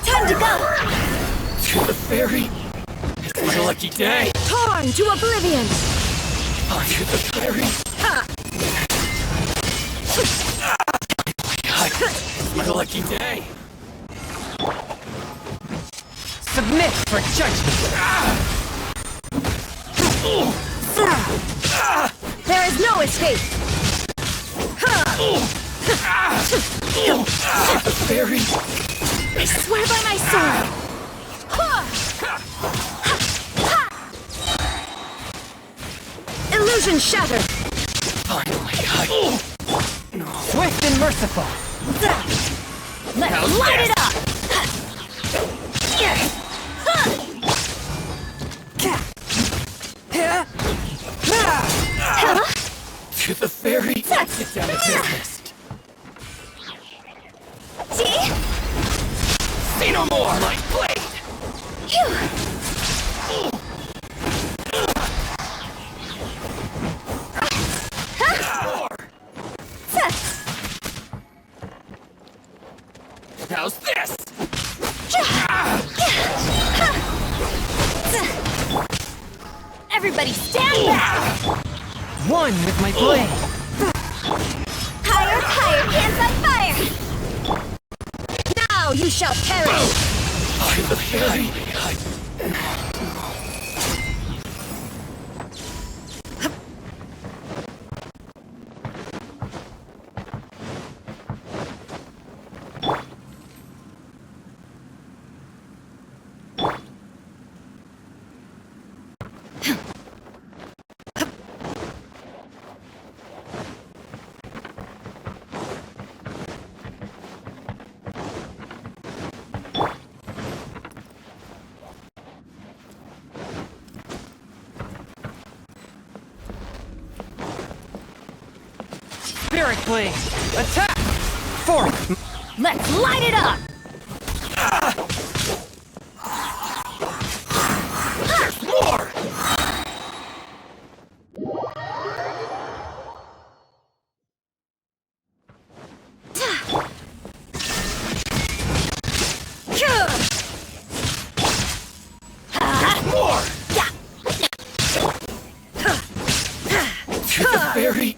Time to go! to the fairy. It's my lucky day. Torn to oblivion! To the fairy. It's my lucky day. Submit for judgment! There is no escape! The fairy. I swear by my sword! Illusion shattered! Finally, Swift and merciful! Let's light it up! To the ferry. Get down to business. See? Say no more, my blade. How's this? Everybody stand back! One with my blade. Higher, higher, hands on fire! Now you shall perish! To the ferry. Spirit blade. Attack! Forth! Let's light it up! More! More! To the ferry.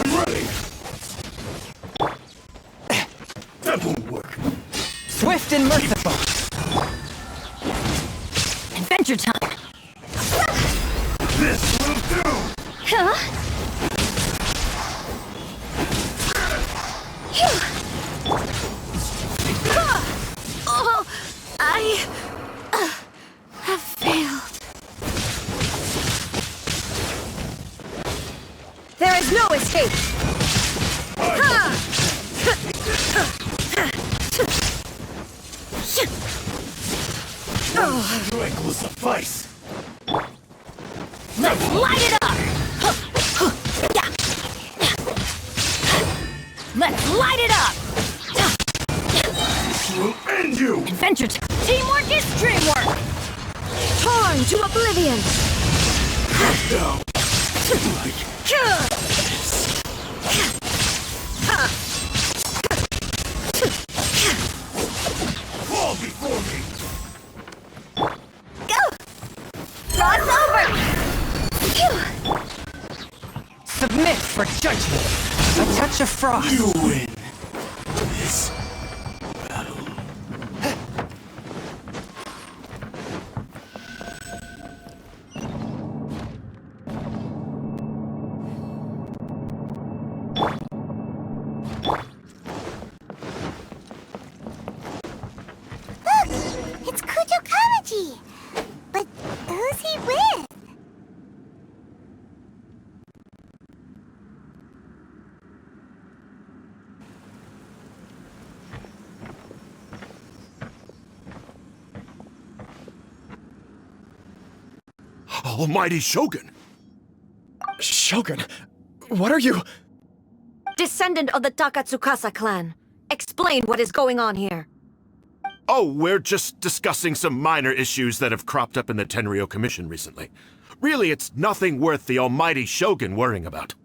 I'm ready. That won't work. Swift and merciful. Adventure time! This will do. Huh? Oh, I have failed. There is no escape! Strength will suffice. Let's light it up! Let's light it up! This will end you. Adventure time! Teamwork is dreamwork! Torn to oblivion! Now. Fall before me. Cross over! Submit for judgment. A touch of frost. You win this battle. Look! It's Kujo Kamaji! But who's he with? Almighty Shogun! Shogun, what are you? Descendant of the Takatsukasa clan. Explain what is going on here. Oh, we're just discussing some minor issues that have cropped up in the Tenryo Commission recently. Really, it's nothing worth the almighty Shogun worrying about.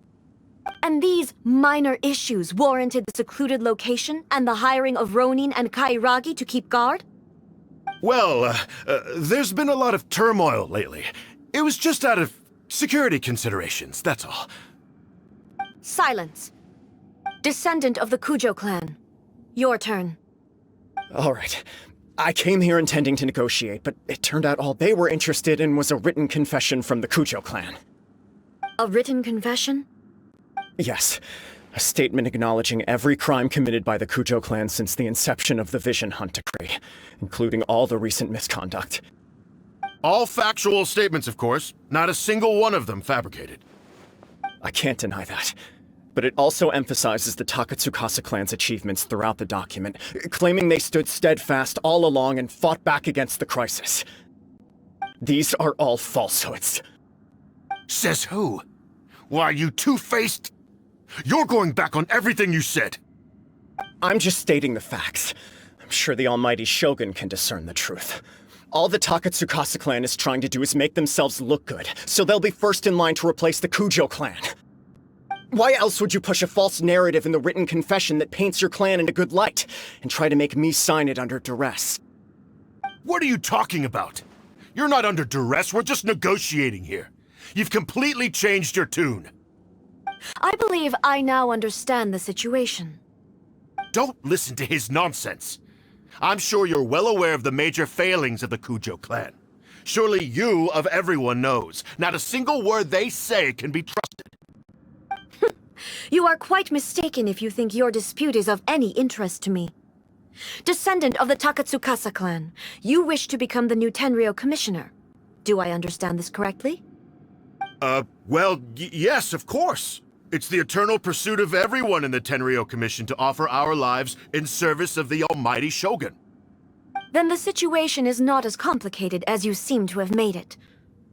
And these minor issues warranted the secluded location and the hiring of Ronin and Kairagi to keep guard? Well, there's been a lot of turmoil lately. It was just out of security considerations, that's all. Silence. Descendant of the Kujo clan. Your turn. All right. I came here intending to negotiate, but it turned out all they were interested in was a written confession from the Kujo clan. A written confession? Yes. A statement acknowledging every crime committed by the Kujo clan since the inception of the Vision Hunt Decree, including all the recent misconduct. All factual statements, of course. Not a single one of them fabricated. I can't deny that. But it also emphasizes the Takatsukasa clan's achievements throughout the document, claiming they stood steadfast all along and fought back against the crisis. These are all falsehoods. Says who? Why, you two-faced... You're going back on everything you said! I'm just stating the facts. I'm sure the almighty Shogun can discern the truth. All the Takatsukasa clan is trying to do is make themselves look good, so they'll be first in line to replace the Kujo clan. Why else would you push a false narrative in the written confession that paints your clan in a good light, and try to make me sign it under duress? What are you talking about? You're not under duress, we're just negotiating here. You've completely changed your tune. I believe I now understand the situation. Don't listen to his nonsense. I'm sure you're well aware of the major failings of the Kujo clan. Surely you, of everyone, knows. Not a single word they say can be trusted. You are quite mistaken if you think your dispute is of any interest to me. Descendant of the Takatsukasa clan, you wish to become the new Tenryou commissioner. Do I understand this correctly? Well, yes, of course. It's the eternal pursuit of everyone in the Tenryou Commission to offer our lives in service of the almighty Shogun. Then the situation is not as complicated as you seem to have made it.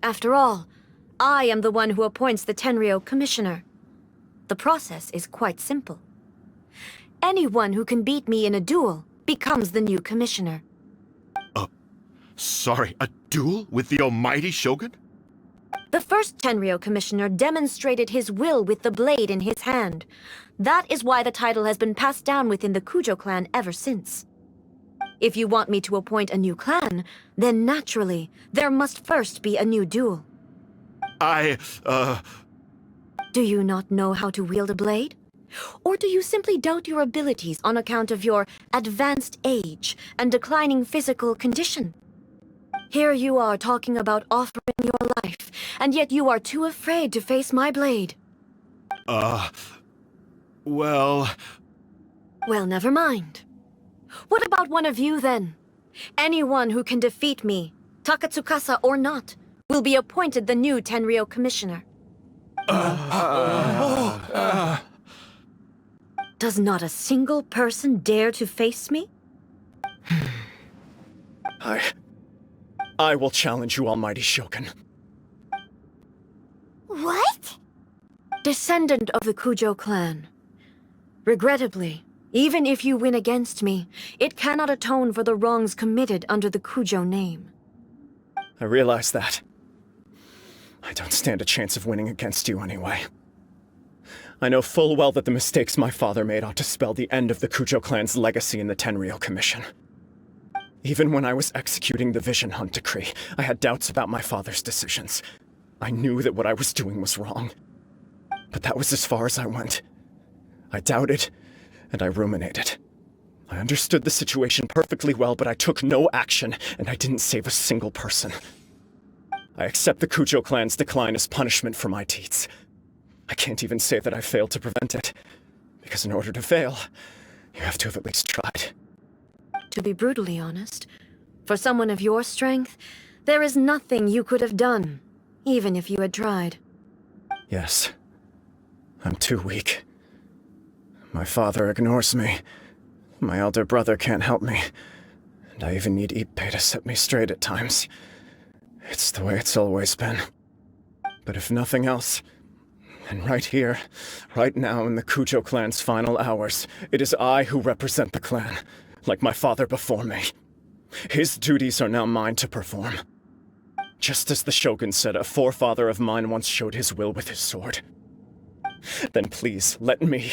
After all, I am the one who appoints the Tenryou commissioner. The process is quite simple. Anyone who can beat me in a duel becomes the new commissioner. Sorry, a duel with the almighty Shogun? The first Tenryou commissioner demonstrated his will with the blade in his hand. That is why the title has been passed down within the Kujo clan ever since. If you want me to appoint a new clan, then naturally, there must first be a new duel. Do you not know how to wield a blade? Or do you simply doubt your abilities on account of your advanced age and declining physical condition? Here you are talking about offering your life, and yet you are too afraid to face my blade. Well, never mind. What about one of you, then? Anyone who can defeat me, Takatsukasa or not, will be appointed the new Tenryou commissioner. Does not a single person dare to face me? I will challenge you, almighty Shogun. What? Descendant of the Kujo clan. Regrettably, even if you win against me, it cannot atone for the wrongs committed under the Kujo name. I realize that. I don't stand a chance of winning against you anyway. I know full well that the mistakes my father made ought to spell the end of the Kujo clan's legacy in the Tenryou Commission. Even when I was executing the Vision Hunt Decree, I had doubts about my father's decisions. I knew that what I was doing was wrong. But that was as far as I went. I doubted, and I ruminated. I understood the situation perfectly well, but I took no action, and I didn't save a single person. I accept the Kujo clan's decline as punishment for my deeds. I can't even say that I failed to prevent it, because in order to fail, you have to have at least tried. To be brutally honest, for someone of your strength, there is nothing you could have done, even if you had tried. Yes. I'm too weak. My father ignores me. My elder brother can't help me. And I even need Ippei to set me straight at times. It's the way it's always been. But if nothing else, then right here, right now in the Kujo clan's final hours, it is I who represent the clan. Like my father before me. His duties are now mine to perform. Just as the Shogun said, a forefather of mine once showed his will with his sword. Then please, let me,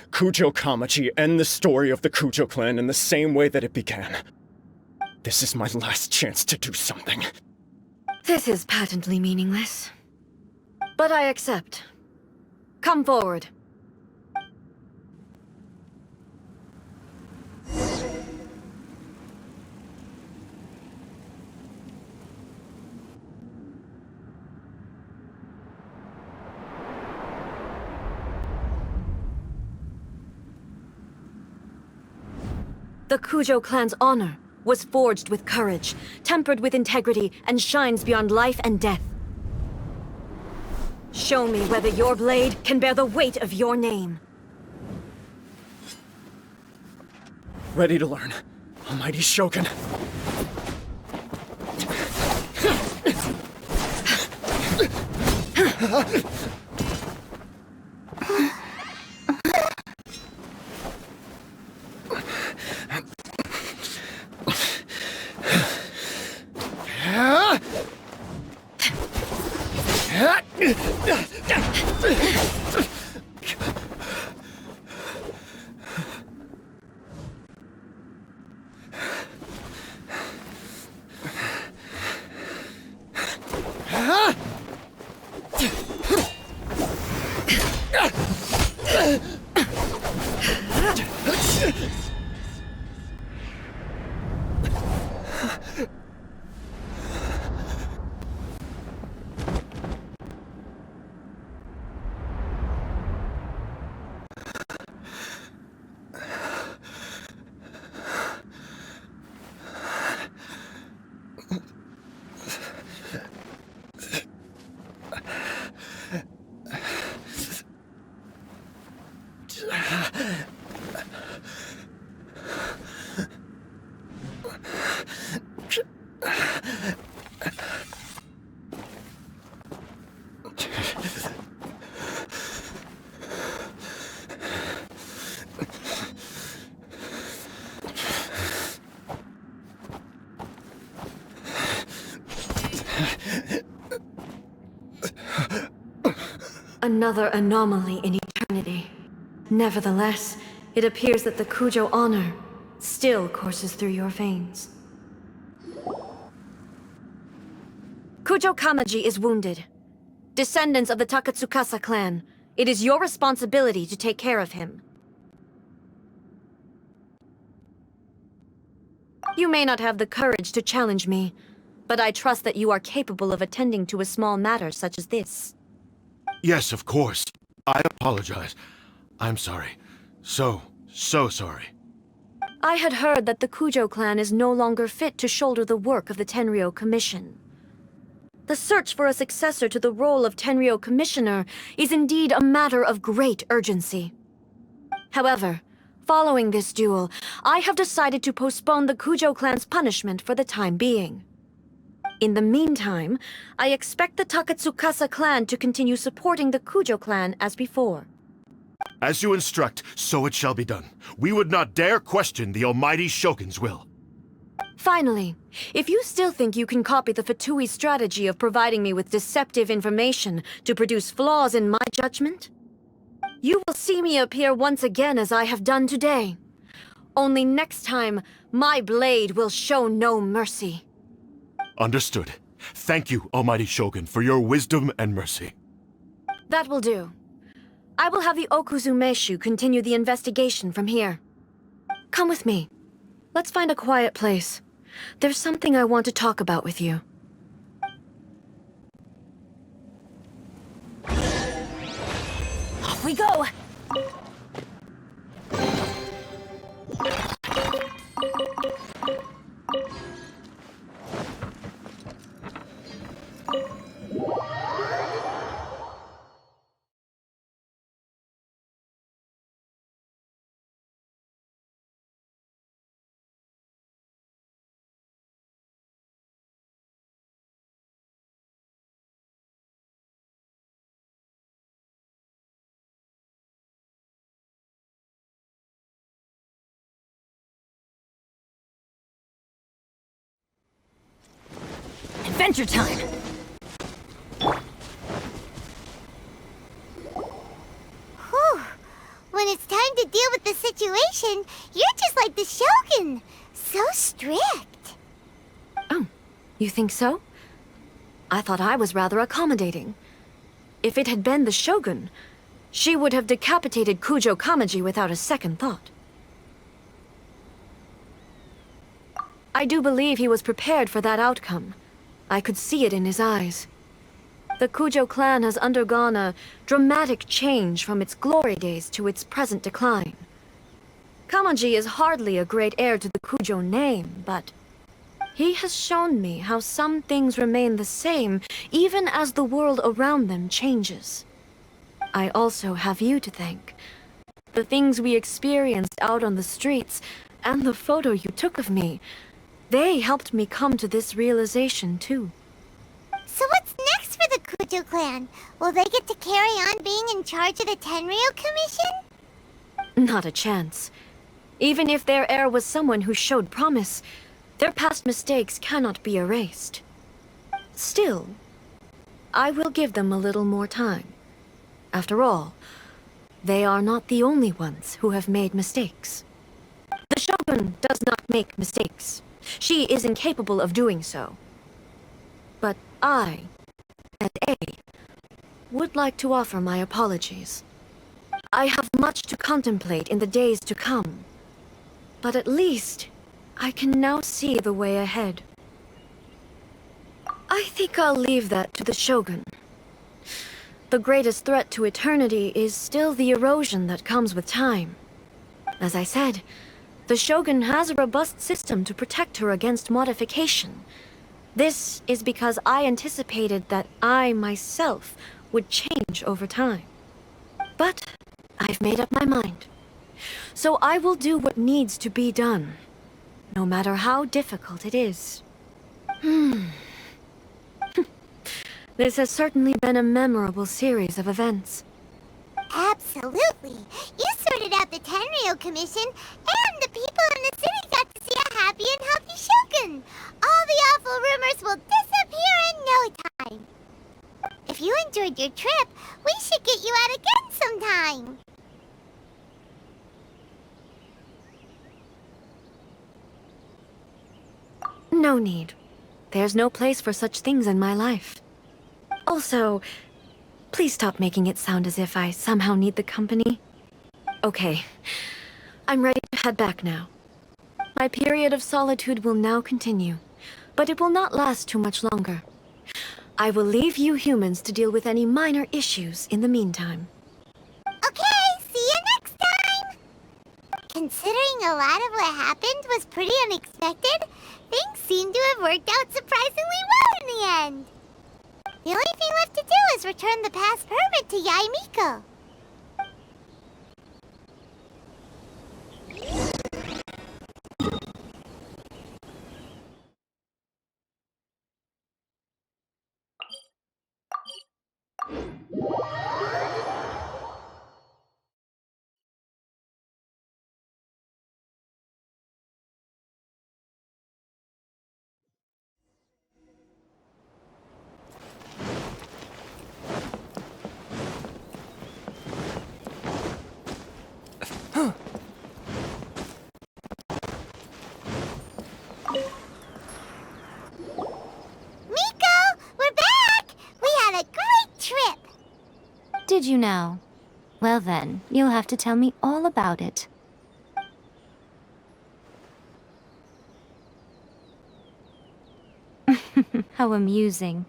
Kujo Kamaji, end the story of the Kujo clan in the same way that it began. This is my last chance to do something. This is patently meaningless. But I accept. Come forward. The Kujo clan's honor was forged with courage, tempered with integrity, and shines beyond life and death. Show me whether your blade can bear the weight of your name. Ready to learn. Almighty Shogun. Another anomaly in eternity. Nevertheless, it appears that the Kujo honor still courses through your veins. Kujo Kamaji is wounded. Descendants of the Takatsukasa clan, it is your responsibility to take care of him. You may not have the courage to challenge me, but I trust that you are capable of attending to a small matter such as this. Yes, of course. I apologize. I'm sorry. So sorry. I had heard that the Kujo clan is no longer fit to shoulder the work of the Tenryou Commission. The search for a successor to the role of Tenryou Commissioner is indeed a matter of great urgency. However, following this duel, I have decided to postpone the Kujo clan's punishment for the time being. In the meantime, I expect the Takatsukasa clan to continue supporting the Kujo clan as before. As you instruct, so it shall be done. We would not dare question the Almighty Shogun's will. Finally, if you still think you can copy the Fatui strategy of providing me with deceptive information to produce flaws in my judgment, you will see me appear once again as I have done today. Only next time, my blade will show no mercy. Understood. Thank you, Almighty Shogun, for your wisdom and mercy. That will do. I will have the Okuzumeshu continue the investigation from here. Come with me. Let's find a quiet place. There's something I want to talk about with you. Off we go! Adventure time! Whew. When it's time to deal with the situation, you're just like the Shogun. So strict. Oh, you think so? I thought I was rather accommodating. If it had been the Shogun, she would have decapitated Kujo Kamaji without a second thought. I do believe he was prepared for that outcome. I could see it in his eyes. The Kujo clan has undergone a dramatic change from its glory days to its present decline. Kamaji is hardly a great heir to the Kujo name, but he has shown me how some things remain the same even as the world around them changes. I also have you to thank. The things we experienced out on the streets, and the photo you took of me, they helped me come to this realization too. So what's next for the Kujo clan? Will they get to carry on being in charge of the Tenryu Commission? Not a chance. Even if their heir was someone who showed promise, their past mistakes cannot be erased. Still, I will give them a little more time. After all, they are not the only ones who have made mistakes. The Shogun does not make mistakes. She is incapable of doing so. But I, and A, would like to offer my apologies. I have much to contemplate in the days to come, but at least I can now see the way ahead. I think I'll leave that to the Shogun. The greatest threat to eternity is still the erosion that comes with time. As I said, the Shogun has a robust system to protect her against modification. This is because I anticipated that I myself would change over time. But I've made up my mind. So I will do what needs to be done, no matter how difficult it is. This has certainly been a memorable series of events. Absolutely. You sorted out the Tenryu Commission, and the people in the city got to see a happy and healthy Shogun. All the awful rumors will disappear in no time. If you enjoyed your trip, we should get you out again sometime. No need. There's no place for such things in my life. Also, please stop making it sound as if I somehow need the company. Okay, I'm ready to head back now. My period of solitude will now continue, but it will not last too much longer. I will leave you humans to deal with any minor issues in the meantime. Okay, see you next time! Considering a lot of what happened was pretty unexpected, things seem to have worked out surprisingly well in the end. The only thing left to do is return the pass permit to Yaimiko. Did you now? Well then, you'll have to tell me all about it. How amusing.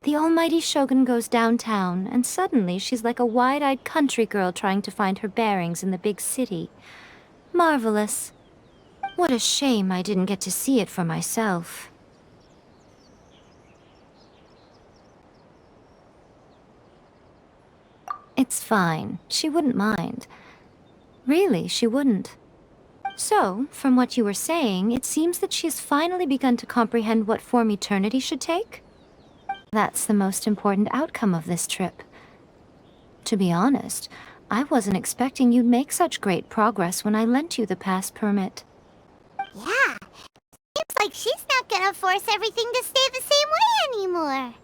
The almighty Shogun goes downtown, and suddenly she's like a wide-eyed country girl trying to find her bearings in the big city. Marvelous. What a shame I didn't get to see it for myself. It's fine. She wouldn't mind. Really, she wouldn't. So, from what you were saying, it seems that she has finally begun to comprehend what form eternity should take? That's the most important outcome of this trip. To be honest, I wasn't expecting you'd make such great progress when I lent you the pass permit. Yeah, seems like she's not gonna force everything to stay the same way anymore.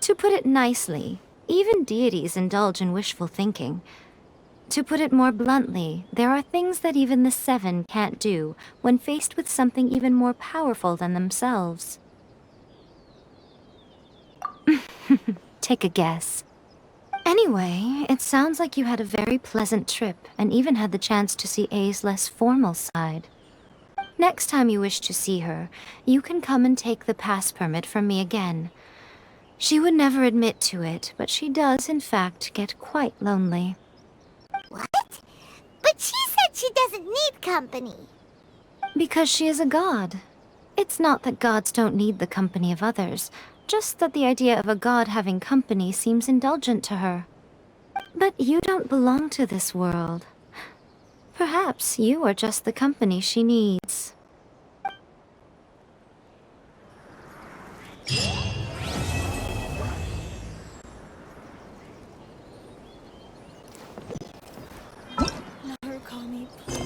To put it nicely, even deities indulge in wishful thinking. To put it more bluntly, there are things that even the Seven can't do when faced with something even more powerful than themselves. Take a guess. Anyway, it sounds like you had a very pleasant trip and even had the chance to see A's less formal side. Next time you wish to see her, you can come and take the pass permit from me again. She would never admit to it, but she does, in fact, get quite lonely. What? But she said said she doesn't need company. Because she is a god. It's not that gods don't need the company of others, just that the idea of a god having company seems indulgent to her. But you don't belong to this world. Perhaps you are just the company she needs. Let her call me, please.